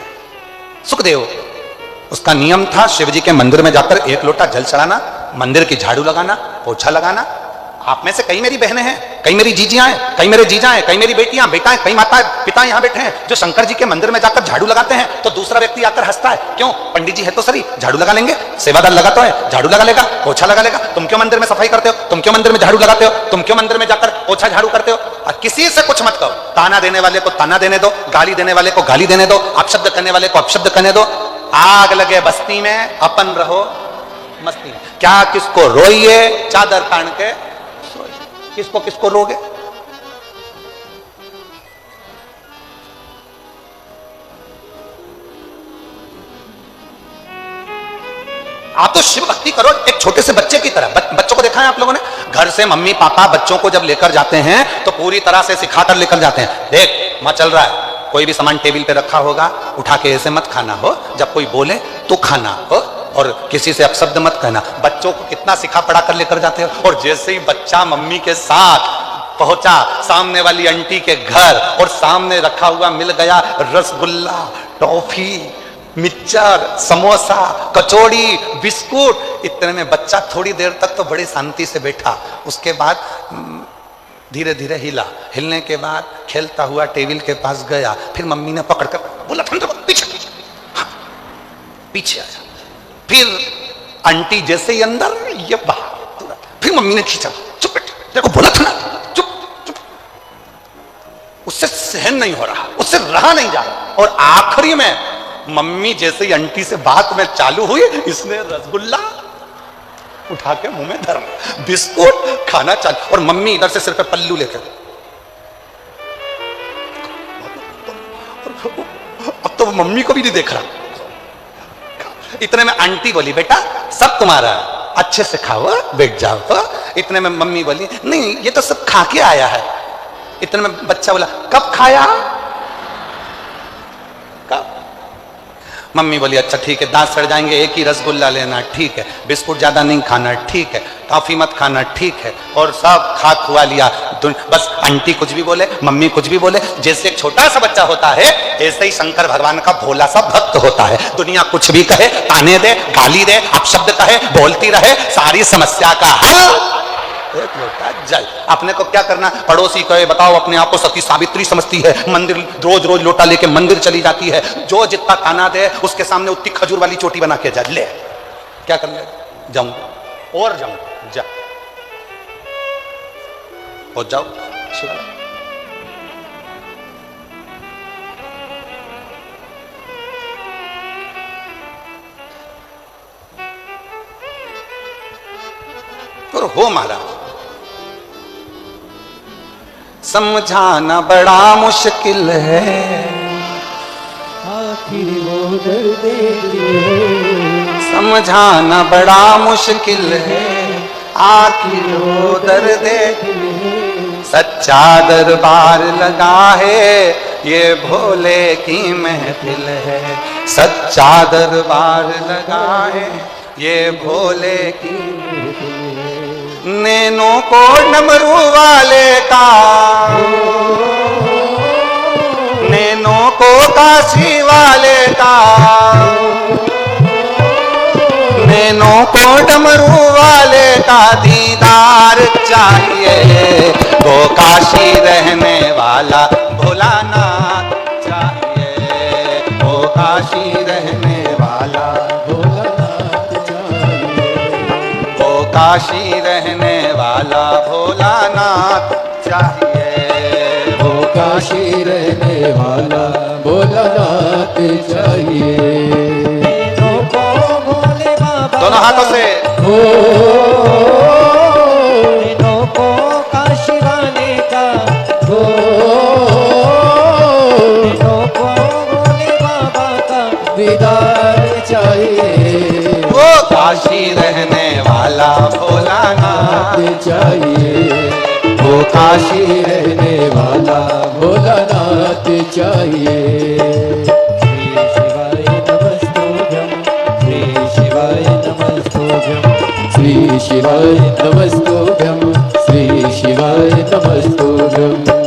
सुखदेव, उसका नियम था शिव जी के मंदिर में जाकर 1 लोटा जल चढ़ाना, मंदिर की झाड़ू लगाना, पोछा लगाना। आप में से कई मेरी बहनें हैं, कई मेरी जीजियां हैं, कई मेरे जीजा हैं, कई मेरी बेटियां, बेटा है, कई माता पिता यहां बैठे हैं जो शंकर जी के मंदिर में जाकर झाड़ू लगाते हैं, तो दूसरा व्यक्ति आकर हंसता है, क्यों? पंडित जी है तो सही, झाड़ू लगा लेंगे, सेवादार लगा तो है, झाड़ू लगा लेगा, पोछा लगा लेगा। तुम क्यों मंदिर में सफाई करते हो? तुम क्यों मंदिर में झाड़ू लगाते हो? तुम क्यों मंदिर में जाकर पोछा झाड़ू करते हो? और किसी से कुछ मत कहो, ताना देने वाले को ताना देने दो, गाली देने वाले को गाली देने दो, अपशब्द करने वाले को अपशब्द करने दो। आग लगे बस्ती में, अपन रहो मस्ती में। क्या किसको रोइए, चादर तान के सोइए, किसको किसको रोगे? आप तो शिव भक्ति करो एक छोटे से बच्चे की तरह। बच्चों को देखा है आप लोगों ने, घर से मम्मी पापा बच्चों को जब लेकर जाते हैं तो पूरी तरह से सिखाकर लेकर जाते हैं। देख मां चल रहा है, कोई भी सामान टेबल पे रखा होगा, उठा के ऐसे मत खाना हो, जब कोई बोले तो खाना हो, और किसी से अपशब्द मत कहना। बच्चों को कितना सिखा पढ़ा कर लेकर जाते हो। और जैसे ही बच्चा मम्मी के साथ पहुंचा सामने वाली आंटी के घर, और सामने रखा हुआ मिल गया रसगुल्ला, टॉफी, मिक्सचर, समोसा, कचौड़ी, बिस्कुट, इतने में बच्चा थोड़ी देर तक तो बड़ी शांति से बैठा, उसके बाद धीरे धीरे हिला, हिलने के बाद खेलता हुआ टेबल के पास गया, फिर मम्मी ने पकड़कर बोला पीछे हाँ, पीछे आया, फिर आंटी जैसे ही अंदर, ये बाहर, फिर मम्मी ने खींचा, चुप बेटे, देखो बोला था ना, चुप चुप। उससे सहन नहीं हो रहा, उससे रहा नहीं जा रहा, और आखिरी में मम्मी जैसे ही आंटी से बात में चालू हुई, इसने रसगुल्ला उठा के मुंह में धर, बिस्कुट खाना चालू, और मम्मी इधर से सिर पे पल्लू लेकर। अब तो मम्मी को भी नहीं देख रहा। इतने में आंटी बोली बेटा सब तुम्हारा, अच्छे से खाओ, बैठ जाओ। इतने में मम्मी बोली नहीं ये तो सब खा के आया है। इतने में बच्चा बोला कब खाया? कब? मम्मी बोली अच्छा ठीक है, दांत सड़ जाएंगे, एक ही रसगुल्ला लेना, ठीक है, बिस्कुट ज्यादा नहीं खाना, ठीक है, टॉफी मत खाना, ठीक है, और सब खा खुआ लिया। बस आंटी कुछ भी बोले, मम्मी कुछ भी बोले, जैसे एक छोटा सा बच्चा होता है ऐसे ही शंकर भगवान का भोला सा भक्त होता है। दुनिया कुछ भी कहे, ताने दे, गाली दे, अपशब्द कहे, बोलती रहे, सारी समस्या का हल एक लोटा जल। अपने को क्या करना? पड़ोसी कहे बताओ, अपने आप को सती सावित्री समझती है, मंदिर रोज रोज लोटा लेके मंदिर चली जाती है, जो जितना ताना दे उसके सामने उतनी खजूर वाली चोटी बना के जा ले। क्या कर ले? जाऊं और जाऊं, जा और जाओ शिवालय। और हो महाराज समझाना बड़ा मुश्किल है, आखिर वो दर्द है, समझाना बड़ा मुश्किल है, आखिर वो दर्द है। सच्चा दरबार लगा है, ये भोले की महफिल है। सच्चा दरबार लगा है, ये भोले की महफिल है। नैनों को डमरू वाले का, नैनों को काशी वाले का, नैनों को डमरू वाले का दीदार चाहिए। वो काशी रहने वाला भोलानाथ चाहिए। वो काशी रहने वाला भोलानाथ चाहिए। वो काशी रहने वाला भोलानाथ चाहिए। वो काशी रहने वाला भोलानाथ चाहिए। दोनों हाथों से हो को काशी वाले का, हो को भोले बाबा का दीदार चाहिए। वो काशी रहने वाला भोलानाथ चाहिए। वो काशी रहने वाला भोलानाथ चाहिए। श्री शिवाय नमस्तुभ्यं, श्री शिवाय नमस्तुभ्यं, श्री शिवाय नमस्तुभ्यं, श्री शिवाय नमस्तुभ्यं।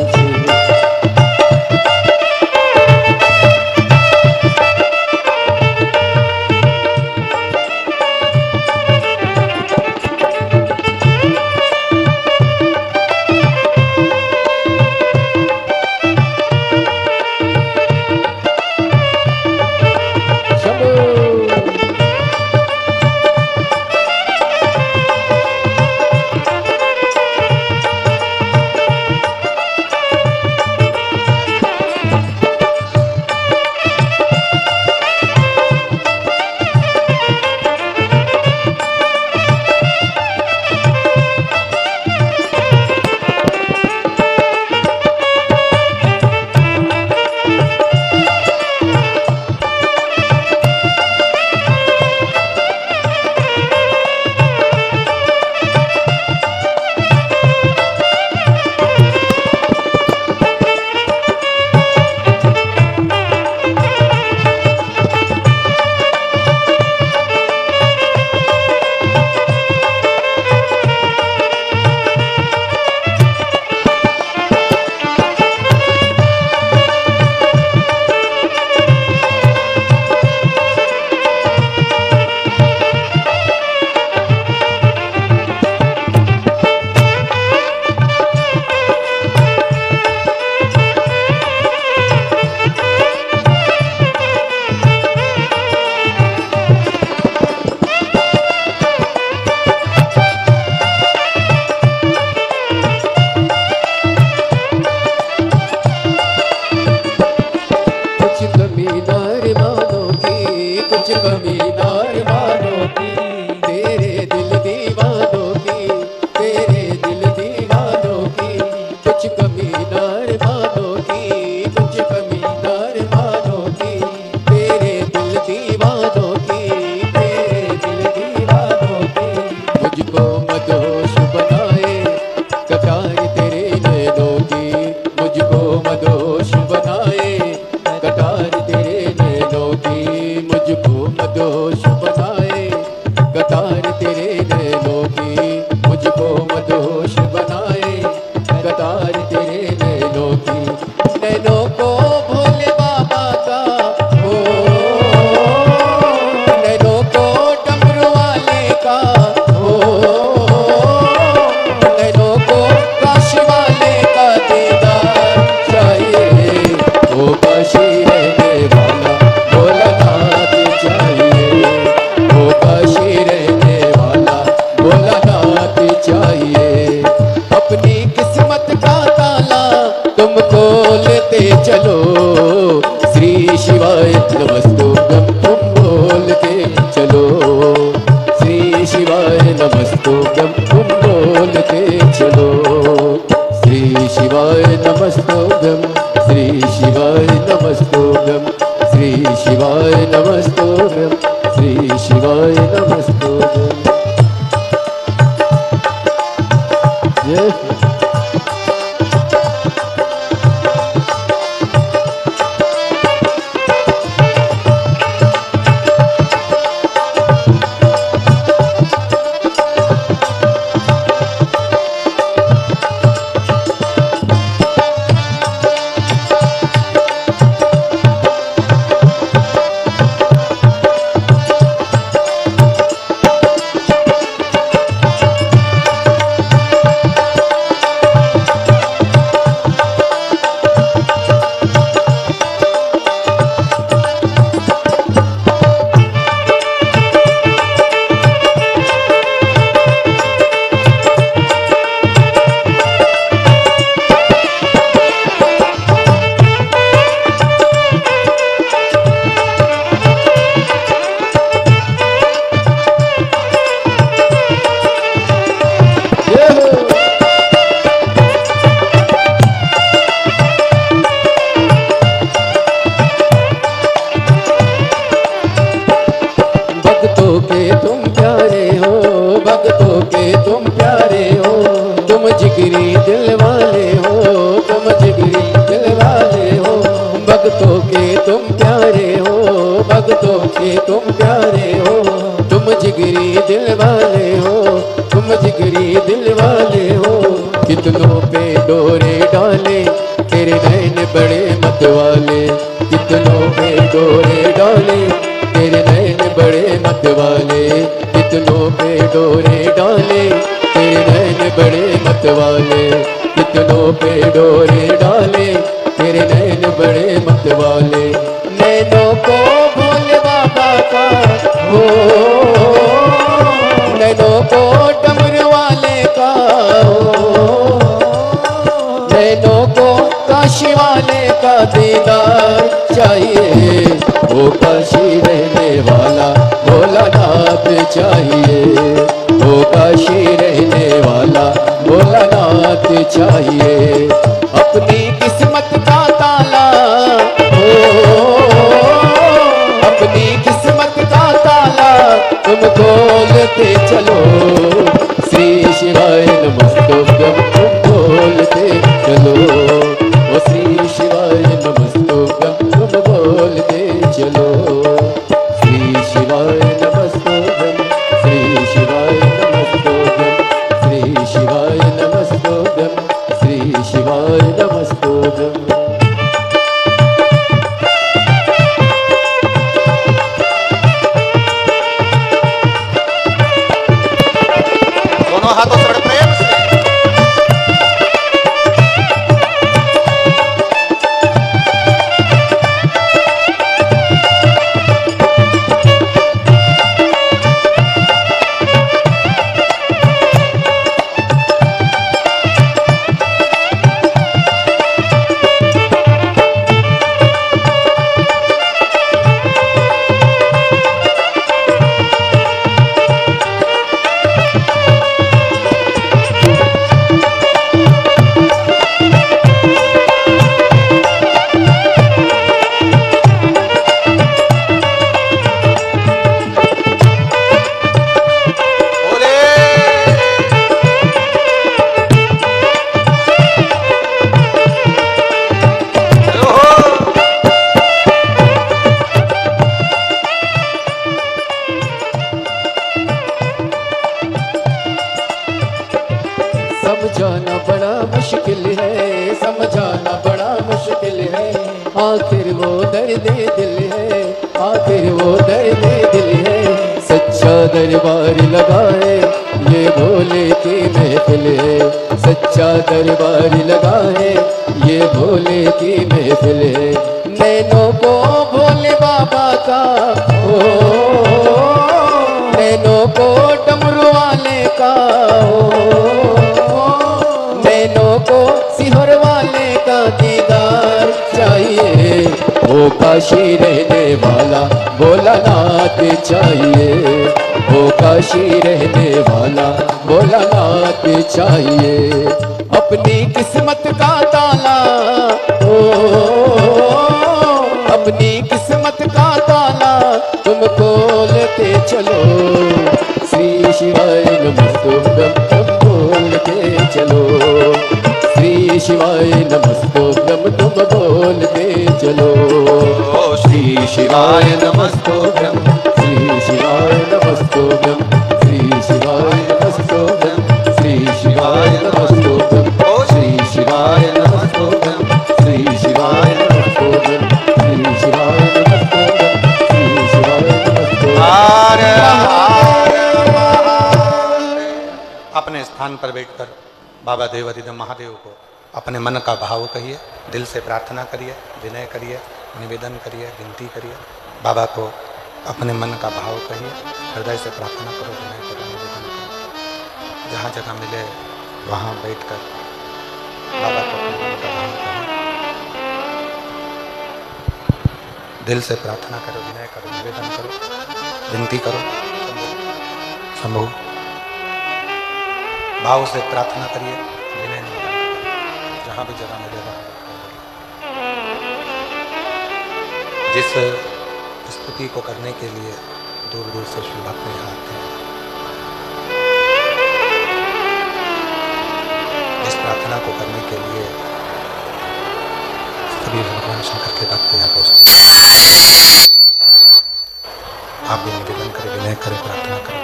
भक्तों के तुम प्यारे हो, भक्तों के तुम प्यारे हो, तुम जिगरी दिल वाले हो, तुम जिगरी दिल वाले हो, भक्तों के तुम प्यारे हो, भक्तों के तुम प्यारे हो, तुम जिगरी दिल वाले हो, तुम जिगरी दिल वाले हो। कितनों पे डोरे डाले तेरे नैन बड़े मत वाले, कितनों पे डोरे डाले तेरे नैन बड़े मत वाले, कितनों पे डोरे डाले तेरे नैन बड़े मत वाले, कितनों पे डोरे डाले तेरे नैन बड़े मत वाले। नैनों को भोले बाबा का हो, नैनों को डमरू वाले का हो, नैनों को काशी वाले का दीदार चाहिए, वो काशी रहने वाला भोलानाथ चाहिए, वो काशी रहने वाला भोलानाथ चाहिए। अपनी किस्मत का ताला हो, अपनी किस्मत का ताला तुम खोलते चलो, श्री शिवाय नमस्तुभ्यं तुम बोलते चलो, ओ श्री शिवाय नमस्तुभ्यं तुम बोलते चलो, श्री शिवाय नमस्तुभ्यं, श्री शिवाय नमस्तुभ्यं, श्री शिवाय नमस्तुभ्यं, श्री शिवाय नमस्तुभ्यं। दोनों हाथों से बड़े प्रेम से समझाना बड़ा मुश्किल है, समझाना बड़ा मुश्किल है, आखिर वो दर्द दिल है, आखिर वो दर्द दिल है, सच्चा दरबार लगाए ये भोले की महफिल है, सच्चा दरबार लगाए ये भोले की महफिल है। नैनों को भोले बाबा का हो, नैनों को डमरू वाले का हो, नैनों को सिहर वाले का दीदार चाहिए, वो काशी रहने वाला भोलानाथ चाहिए, वो काशी रहने वाला भोलानाथ चाहिए। अपनी किस्मत का ताला हो, अपनी किस्मत का ताला तुम खोलते चलो, श्री शिवाय नमस्तुभ्यं तुम बोलते चलो, श्री शिवाय नमस्तुभ्यं तुम बोलते चलो, श्री शिवाय नमस्तुभ्यं, श्री शिवाय नमस्तुभ्यं, श्री शिवाय नमस्तुभ्यं, श्री शिवाय नमस्तुभ्यं, श्री शिवाय नमस्तुभ्यं, श्री शिवाय नमस्तुभ्यं, श्री शिवाय नमस्तुभ्यं, श्री शिवाय नमस्तुभ्यं। अपने स्थान पर बैठकर बाबा देवाधिदेव महादेव को अपने मन का भाव कहिए, दिल से प्रार्थना करिए, विनय करिए, निवेदन करिए, विनती करिए, बाबा को अपने मन का भाव कहिए, हृदय से प्रार्थना करो, विनय करो, निवेदन करो, जहाँ जगह मिले वहाँ बैठकर बाबा को अपने मन का भाव कहिए, दिल से प्रार्थना करो, विनय करो, निवेदन करो, विनती करो, शंभु भाव से प्रार्थना करिए, विनय निवेदन करिए, जहाँ भी जगह मिले वहाँ जिस स्तुति को करने के लिए दूर दूर से शिव भक्त यहाँ आते हैं। इस प्रार्थना को करने के लिए सभी भगवान शंकर के भक्त यहाँ पहुँचते हैं। आप भी निवेदन करें, विनय करें, प्रार्थना करें,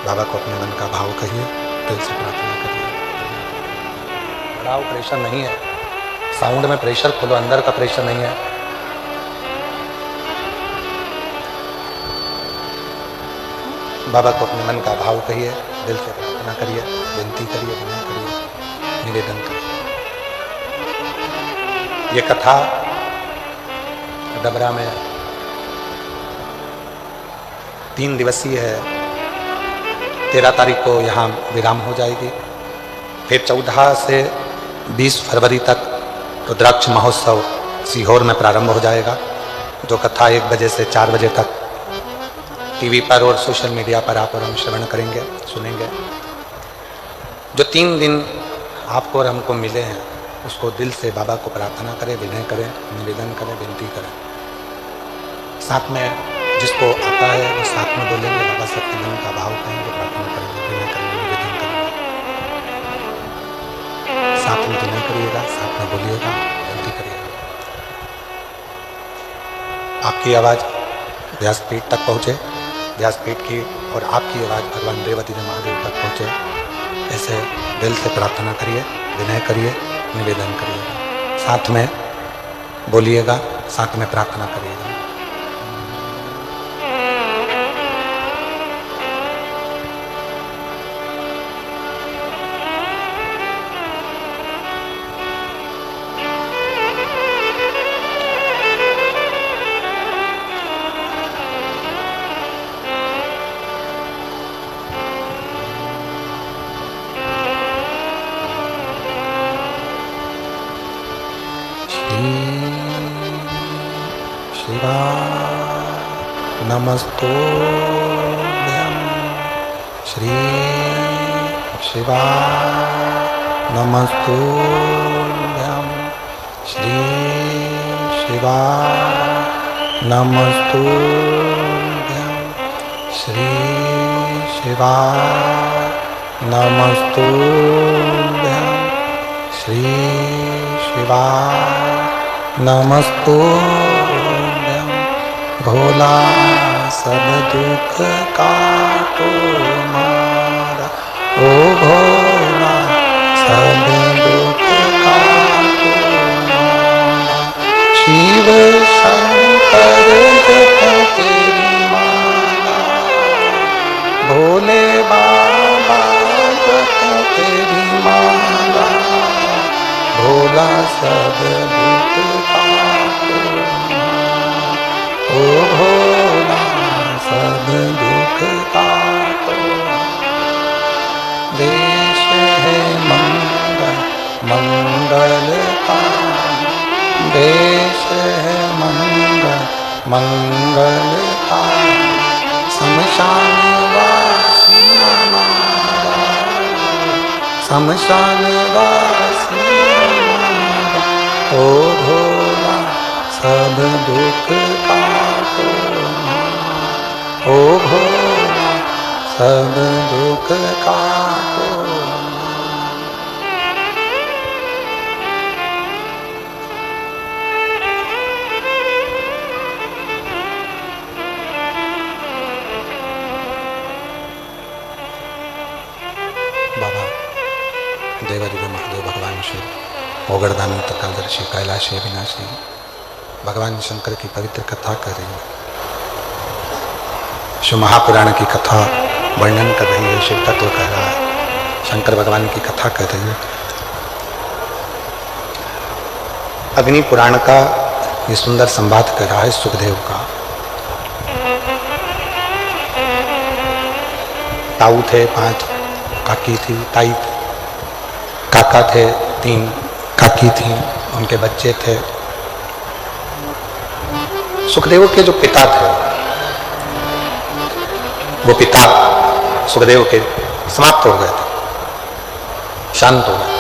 बाबा को अपने मन का भाव कहिए, दिल से प्रार्थना करिए। बढ़ाओ, प्रेशर नहीं है, साउंड में प्रेशर खोलो, अंदर का प्रेशर नहीं है। बाबा को अपने मन का भाव कहिए, दिल से प्रार्थना करिए, विनती करिए, विनय करिए, निवेदन करिए। ये कथा डबरा में 3 दिवसीय है। 13 तारीख को यहाँ विराम हो जाएगी। फिर 14 से 20 फरवरी तक रुद्राक्ष महोत्सव सीहोर में प्रारंभ हो जाएगा, जो कथा 1 बजे से 4 बजे तक टीवी पर और सोशल मीडिया पर आप और हम श्रवण करेंगे, सुनेंगे। जो 3 दिन आपको और हमको मिले हैं, उसको दिल से बाबा को प्रार्थना करें, विनय करें, निवेदन करें, विनती करें। साथ में जिसको आता है वो साथ में बोलेंगे, बाबा सबके मन का भाव कहेंगे, प्रार्थना करेंगे, विनय करेंगे, निवेदन करेंगे। साथ में विनय करिएगा, साथ में बोलिएगा, विनती करिएगा। आपकी आवाज़ व्यासपीठ तक पहुँचे, व्यासपीठ की और आपकी आवाज़ भगवान देवादिदेव महादेव तक पहुँचे, ऐसे दिल से प्रार्थना करिए, विनय करिए, निवेदन करिएगा। साथ में बोलिएगा, साथ में प्रार्थना करिएगा। शिवा नमस्तोभ्यं श्री शिवा नमस्तोभ्यं श्री शिवा नमस्तोभ्यं श्री शिवा नमस्तोभ्यं श्री शिवा नमस्तोभ्यं भोला सब दुख काटो मारा, ओ भोला सब दुख काटो मारा। शिव शंकर जप तेरी माला, भोले बाबा जप तेरी माला, भोला सब दुख काटो मारा, ओ भोला सब दुख काटो। देश है मंगल मंगल का, देश है मंगल मंगल का, शमशान वासी हमारा, शमशान वासी हमारा, ओ भोला सब दुख काटो मारा, ओ भोला सब दुख काटो मारा। बाबा देवादिदेव महादेव भगवान शिव, ओगड़दानी तकालदर्शी, कैलाशी अविनाशी, भगवान शंकर की पवित्र कथा कर रही है। शिव महापुराण की कथा वर्णन कर रही है, शिव तत्व कह रहा है, शंकर भगवान की कथा कर रही है। अग्नि पुराण का ये सुंदर संवाद कर रहा है सुखदेव का। ताऊ थे 5, काकी थी, ताई, काका थे 3, काकी थी, उनके बच्चे थे। सुखदेव के जो पिता थे, वो पिता सुखदेव के समाप्त हो गए थे, शांत हो गए।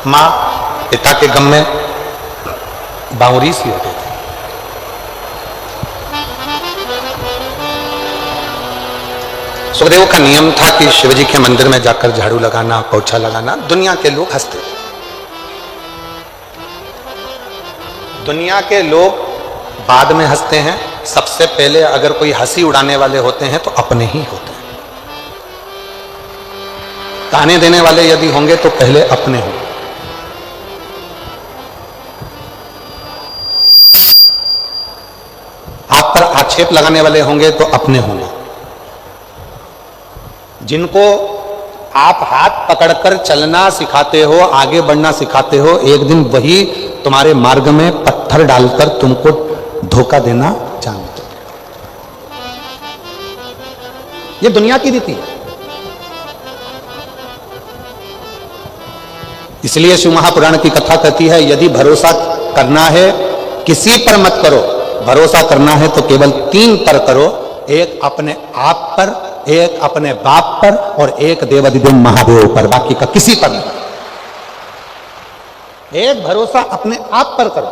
माँ पिता के गम में बावरी सी होते थे। सुखदेव का नियम था कि शिवजी के मंदिर में जाकर झाड़ू लगाना, पोछा लगाना। दुनिया के लोग हंसते थे। दुनिया के लोग बाद में हंसते हैं, सबसे पहले अगर कोई हंसी उड़ाने वाले होते हैं तो अपने ही होते हैं। ताने देने वाले यदि होंगे तो पहले अपने होंगे। आप पर आक्षेप लगाने वाले होंगे तो अपने होंगे। जिनको आप हाथ पकड़कर चलना सिखाते हो, आगे बढ़ना सिखाते हो, एक दिन वही तुम्हारे मार्ग में पत्थर डालकर तुमको धोखा देना जानते हो। ये दुनिया की रीति है। इसलिए शिव महापुराण की कथा कहती है, यदि भरोसा करना है किसी पर मत करो, भरोसा करना है तो केवल 3 पर करो। एक अपने आप पर, एक अपने बाप पर और एक देवाधिदेव महादेव पर, बाकी का किसी पर नहीं। एक भरोसा अपने आप पर करो।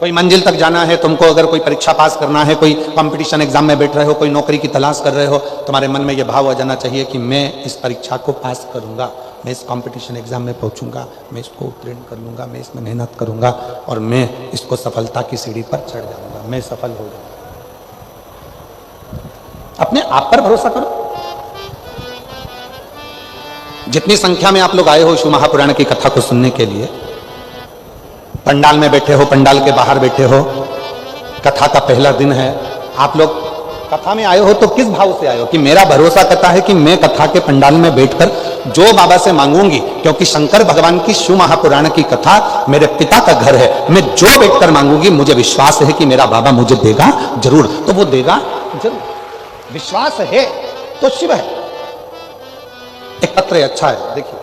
कोई मंजिल तक जाना है तुमको, अगर कोई परीक्षा पास करना है, कोई कंपटीशन एग्जाम में बैठ रहे हो, कोई नौकरी की तलाश कर रहे हो, तुम्हारे मन में यह भाव आ जाना चाहिए कि मैं इस परीक्षा को पास करूंगा, मैं इस कंपटीशन एग्जाम में पहुंचूंगा, मैं इसको उत्तीर्ण कर लूंगा, मैं इसमें मेहनत करूंगा और मैं इसको सफलता की सीढ़ी पर चढ़ जाऊंगा, मैं सफल हो जाऊंगा। अपने आप पर भरोसा करो। जितनी संख्या में आप लोग आए हो शिव महापुराण की कथा को सुनने के लिए, पंडाल में बैठे हो, पंडाल के बाहर बैठे हो, कथा का पहला दिन है, आप लोग कथा में आए हो तो किस भाव से आए हो? कि मेरा भरोसा करता है कि मैं कथा के पंडाल में बैठकर जो बाबा से मांगूंगी, क्योंकि शंकर भगवान की शिव महापुराण की कथा मेरे पिता का घर है, मैं जो बैठकर मांगूंगी मुझे विश्वास है कि मेरा बाबा मुझे देगा जरूर, तो वो देगा जरूर। विश्वास है तो शिव है। एक पत्र अच्छा है, देखिए,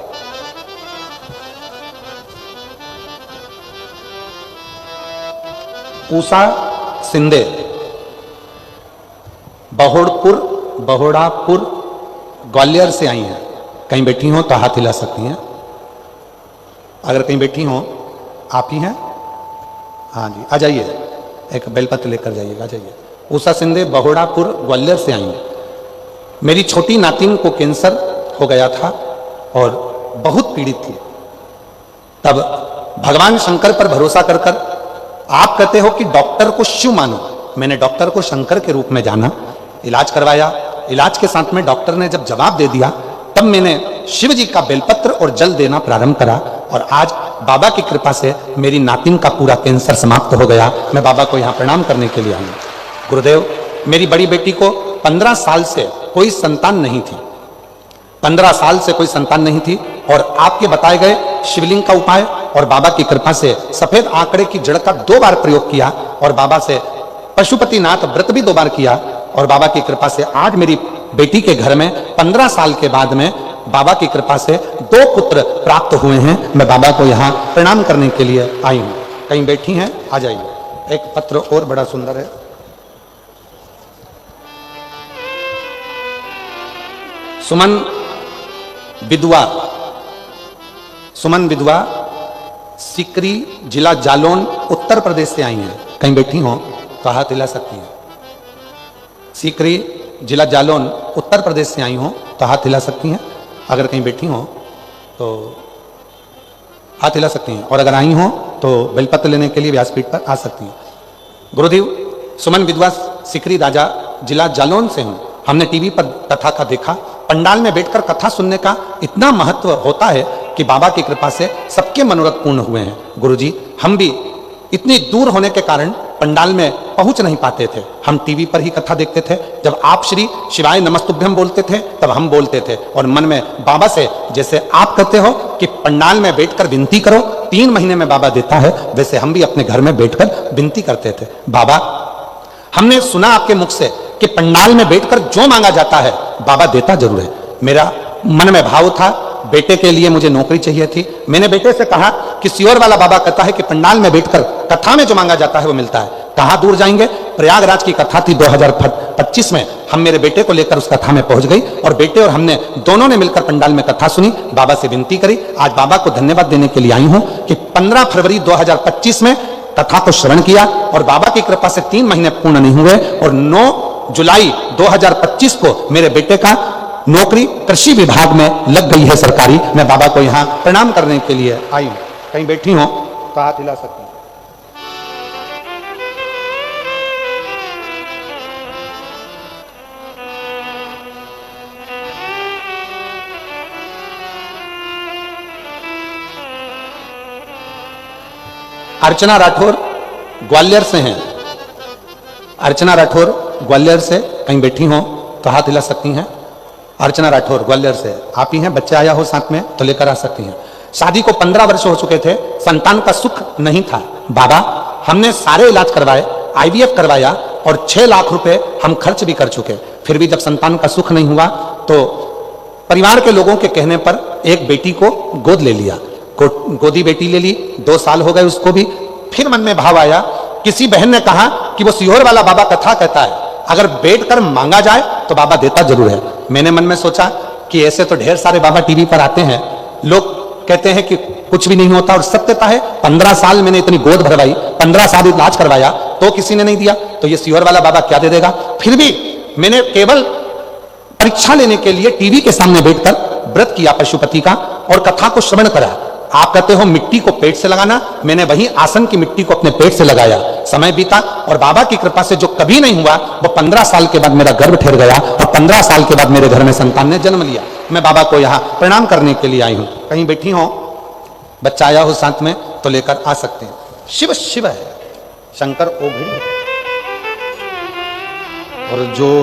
पूसा सिंधे, बहुड़ापुर ग्वालियर से आई हैं। कहीं बैठी हो तो हाथ हिला सकती हैं। अगर कहीं बैठी हो, आप ही हैं? हाँ जी, आ जाइए, एक बेलपत्र लेकर जाइएगा, आ जाइए। उषा सिंधे बहुड़ापुर ग्वालियर से आई हैं। मेरी छोटी नातिन को कैंसर हो गया था और बहुत पीड़ित थी। तब भगवान शंकर पर भरोसा कर कर, आप कहते हो कि डॉक्टर को शिव मानो, मैंने डॉक्टर को शंकर के रूप में जाना, इलाज करवाया। इलाज के साथ में डॉक्टर ने जब जवाब दे दिया, तब मैंने शिव जी का बेलपत्र और जल देना प्रारंभ करा और आज बाबा की कृपा से मेरी नातिन का पूरा कैंसर समाप्त हो गया। मैं बाबा को यहाँ प्रणाम करने के लिए आई। गुरुदेव, मेरी बड़ी बेटी को 15 साल से कोई संतान नहीं थी, 15 साल से कोई संतान नहीं थी, और आपके बताए गए शिवलिंग का उपाय और बाबा की कृपा से सफेद आंकड़े की जड़ का 2 बार प्रयोग किया और बाबा से पशुपतिनाथ व्रत भी 2 बार किया और बाबा की कृपा से आज मेरी बेटी के घर में 15 साल के बाद में बाबा की कृपा से 2 पुत्र प्राप्त हुए हैं। मैं बाबा को यहाँ प्रणाम करने के लिए आई हूँ। कहीं बैठी हैं? आ जाइए। एक पत्र और बड़ा सुंदर है। सुमन विधवा सिकरी, जिला जालौन, उत्तर प्रदेश से आई हैं। कहीं बैठी हो तो हाथ हिला सकती हैं। सीकरी, जिला जालौन, उत्तर प्रदेश से आई हो तो हाथ हिला सकती हैं। अगर कहीं बैठी हो तो हाथ हिला सकती हैं, और अगर आई हो तो बेलपत्र लेने के लिए व्यासपीठ पर आ सकती हैं। गुरुदेव, सुमन विधवा सिकरी, राजा जिला जालौन से हूँ। हमने टीवी पर कथा का देखा। पंडाल में बैठकर कथा सुनने का इतना महत्व होता है कि बाबा की कृपा से सबके मनोरथ पूर्ण हुए हैं। गुरुजी, हम भी इतनी दूर होने के कारण पंडाल में पहुंच नहीं पाते थे। हम टीवी पर ही कथा देखते थे। जब आप श्री शिवाय नमस्तुभ्यम बोलते थे तब हम बोलते थे, और मन में बाबा से, जैसे आप कहते हो कि पंडाल में बैठकर विनती करो 3 महीने में बाबा देता है, वैसे हम भी अपने घर में बैठकर विनती करते थे। बाबा, हमने सुना आपके मुख से कि पंडाल में बैठकर जो मांगा जाता है बाबा देता जरूर है। मेरा मन में भाव था, बेटे के लिए मुझे नौकरी चाहिए थी। मैंने बेटे से कहा कि सियोर वाला बाबा कहता है कि पंडाल में बैठकर कथा में जो मांगा जाता है वो मिलता है। कहाँ दूर जाएंगे? प्रयागराज की कथा थी 2025 में। हम मेरे बेटे को लेकर उस कथा में पहुंच गई और बेटे और हमने दोनों ने मिलकर पंडाल में कथा सुनी, बाबा से विनती करी। आज बाबा को धन्यवाद देने के लिए आई हूं कि 15 फरवरी 2025 में कथा को श्रवण किया और बाबा की कृपा से 3 महीने पूर्ण नहीं हुए और 9 जुलाई 2025 को मेरे बेटे का नौकरी कृषि विभाग में लग गई है सरकारी। मैं बाबा को यहाँ प्रणाम करने के लिए आई हूँ। कहीं बैठी हो तो हाथ हिला सकती हूँ। अर्चना राठौर ग्वालियर से हैं। अर्चना राठौर ग्वालियर से कहीं बैठी हो तो हाथ हिला सकती हैं। अर्चना राठौर ग्वालियर से आप ही हैं। बच्चे आया हो साथ में तो लेकर आ सकती हैं। शादी को 15 वर्ष हो चुके थे, संतान का सुख नहीं था। बाबा हमने सारे इलाज करवाए, IVF करवाया और 6 लाख रुपए हम खर्च भी कर चुके, फिर भी जब संतान का सुख नहीं हुआ तो परिवार के लोगों के कहने पर एक बेटी को गोद ले लिया। गोदी बेटी ले ली, 2 साल हो गए उसको भी। फिर मन में भाव आया, किसी बहन ने कहा कि वो सीहोर वाला बाबा कथा कहता है, अगर बैठकर मांगा जाए तो बाबा देता जरूर है। मैंने मन में सोचा कि ऐसे तो ढेर सारे बाबा टीवी पर आते हैं, लोग कहते हैं कि कुछ भी नहीं होता और सत्यता है। 15 साल मैंने इतनी गोद भरवाई, 15 साल इलाज करवाया तो किसी ने नहीं दिया, तो ये सीहोर वाला बाबा क्या दे देगा। फिर भी मैंने केवल परीक्षा लेने के लिए टीवी के सामने बैठकर व्रत किया पशुपति का और कथा को श्रवण करा। आप कहते हो मिट्टी को पेट से लगाना, मैंने वही आसन की मिट्टी को अपने पेट से लगाया। समय बीता और बाबा की कृपा से जो कभी नहीं हुआ वो 15 साल के बाद मेरा गर्भ ठहर गया और 15 साल के बाद मेरे घर में संतान ने जन्म लिया। मैं बाबा को यहाँ प्रणाम करने के लिए आई हूँ। कहीं बैठी हो, बच्चा आया हो साथ में तो लेकर आ सकते हैं। शिव शिव है, शंकर ओघड़ी और जो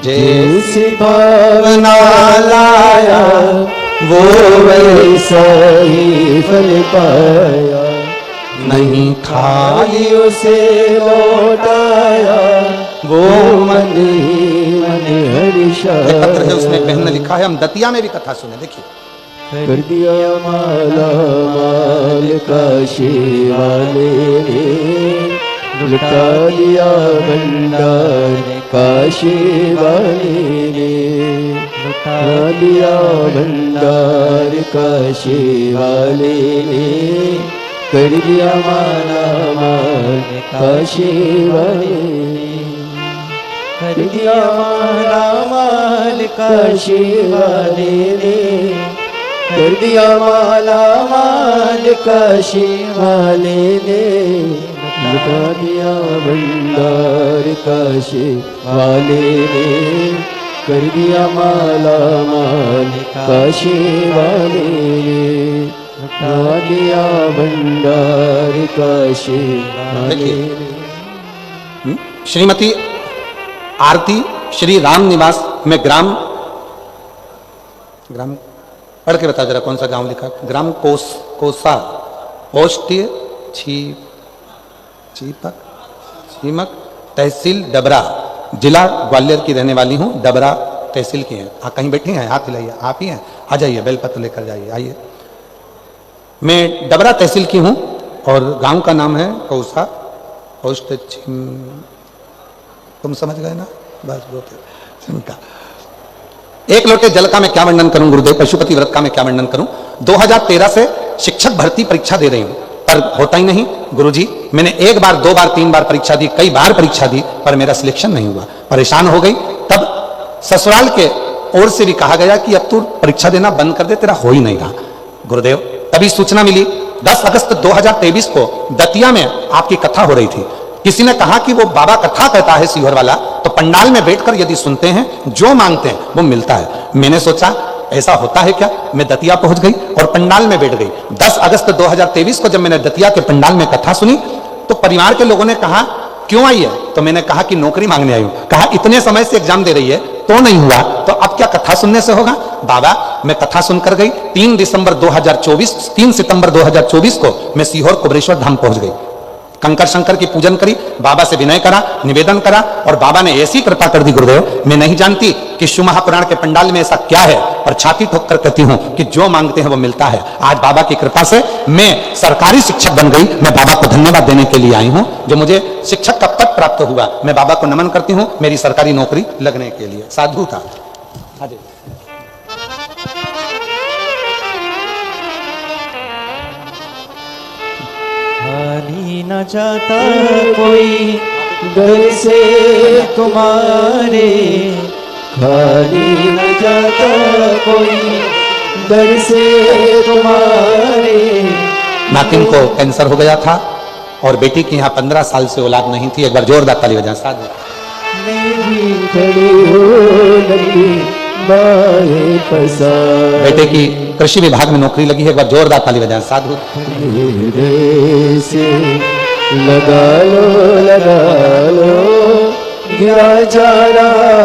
जैसी भावना लाया वो वैसा ही फल पाया, नहीं खाली उसे लौटाया वो मन ही मन हर्षाया। पत्र है उसमें बहन ने लिखा है, हम दतिया में भी कथा सुने। देखिए, कर दिया माला माल काशी वाले ने, लुटा दिया भंडार काशी वाले ने, लुटा दिया भंडार काशी वाले ने, कर दिया माला माल काशी वाले ने, कर दिया माला माल काशी वाले ने, कर दिया माला माल काशी वाले ने, लुटा दिया भंडार काशी वाले ने, कर दिया माला माल काशी वाले ने, लुटा दिया भंडार काशी वाले ने। श्रीमती आरती श्री राम निवास में ग्राम पढ़ के बता जरा कौन सा गांव लिखा। ग्राम कोसा पोस्ट चीमक तहसील डबरा, जिला ग्वालियर की रहने वाली हूँ। डबरा तहसील की हैं। कहीं बैठी हैं, हाथ हिलाइए। आप ही हैं, आ जाइए, बेलपत्र लेकर जाइए, आइए। मैं डबरा तहसील की हूँ और गांव का नाम है कौसा पोस्ट। तुम समझ गए ना, बस वो एक लोटे जल का मैं क्या वर्णन करूं गुरुदेव, पशुपति व्रत का मैं क्या वर्णन करूं। 2013 से शिक्षक भर्ती परीक्षा दे रही हूं पर होता ही नहीं गुरुजी। मैंने 1 बार 2 बार 3 बार परीक्षा दी, कई बार परीक्षा दी पर मेरा सिलेक्शन नहीं हुआ। परेशान हो गई। तब ससुराल के ओर से भी कहा गया कि अब तू परीक्षा देना बंद कर दे, तेरा हो ही नहीं रहा गुरुदेव। तभी सूचना मिली 10 अगस्त 2023 को दतिया में आपकी कथा हो रही थी। किसी ने कहा कि वो बाबा कथा कहता है सीहोर वाला, तो पंडाल में बैठकर यदि सुनते हैं जो मांगते हैं वो मिलता है। मैंने सोचा ऐसा होता है क्या। मैं दतिया पहुंच गई और पंडाल में बैठ गई। 10 अगस्त 2023 को जब मैंने दतिया के पंडाल में कथा सुनी तो परिवार के लोगों ने कहा क्यों आई है, तो मैंने कहा कि नौकरी मांगने आई हूं। कहा इतने समय से एग्जाम दे रही है तो नहीं हुआ, तो अब क्या कथा सुनने से होगा। बाबा मैं कथा सुनकर गई। 3 सितंबर 2024 को मैं सीहोर कुबरेश्वर धाम पहुंच गई। कंकर शंकर की पूजन करी, बाबा से विनय करा, निवेदन करा और बाबा ने ऐसी कृपा कर दी गुरुदेव। मैं नहीं जानती कि शिव महापुराण के पंडाल में ऐसा क्या है, पर छाती ठोक कर कहती हूं कि जो मांगते हैं वो मिलता है। आज बाबा की कृपा से मैं सरकारी शिक्षक बन गई। मैं बाबा को धन्यवाद देने के लिए आई हूं जो मुझे शिक्षक का पद प्राप्त हुआ। मैं बाबा को नमन करती हूं मेरी सरकारी नौकरी लगने के लिए। साधु था। खाली न जाता कोई दर से तुम्हारे, खाली न जाता कोई दर से तुम्हारे। नातिन को कैंसर हो गया था और बेटी की यहाँ 15 साल से औलाद नहीं थी। एक बार जोरदार ताली बजाएं साधु। मेरी खड़ी हो लगी बाहें पसार, बेटे की कृषि विभाग में नौकरी लगी है। एक बार जोरदार ताली बजाएं साधु। धीरे से लगा लो गिरा जा रहा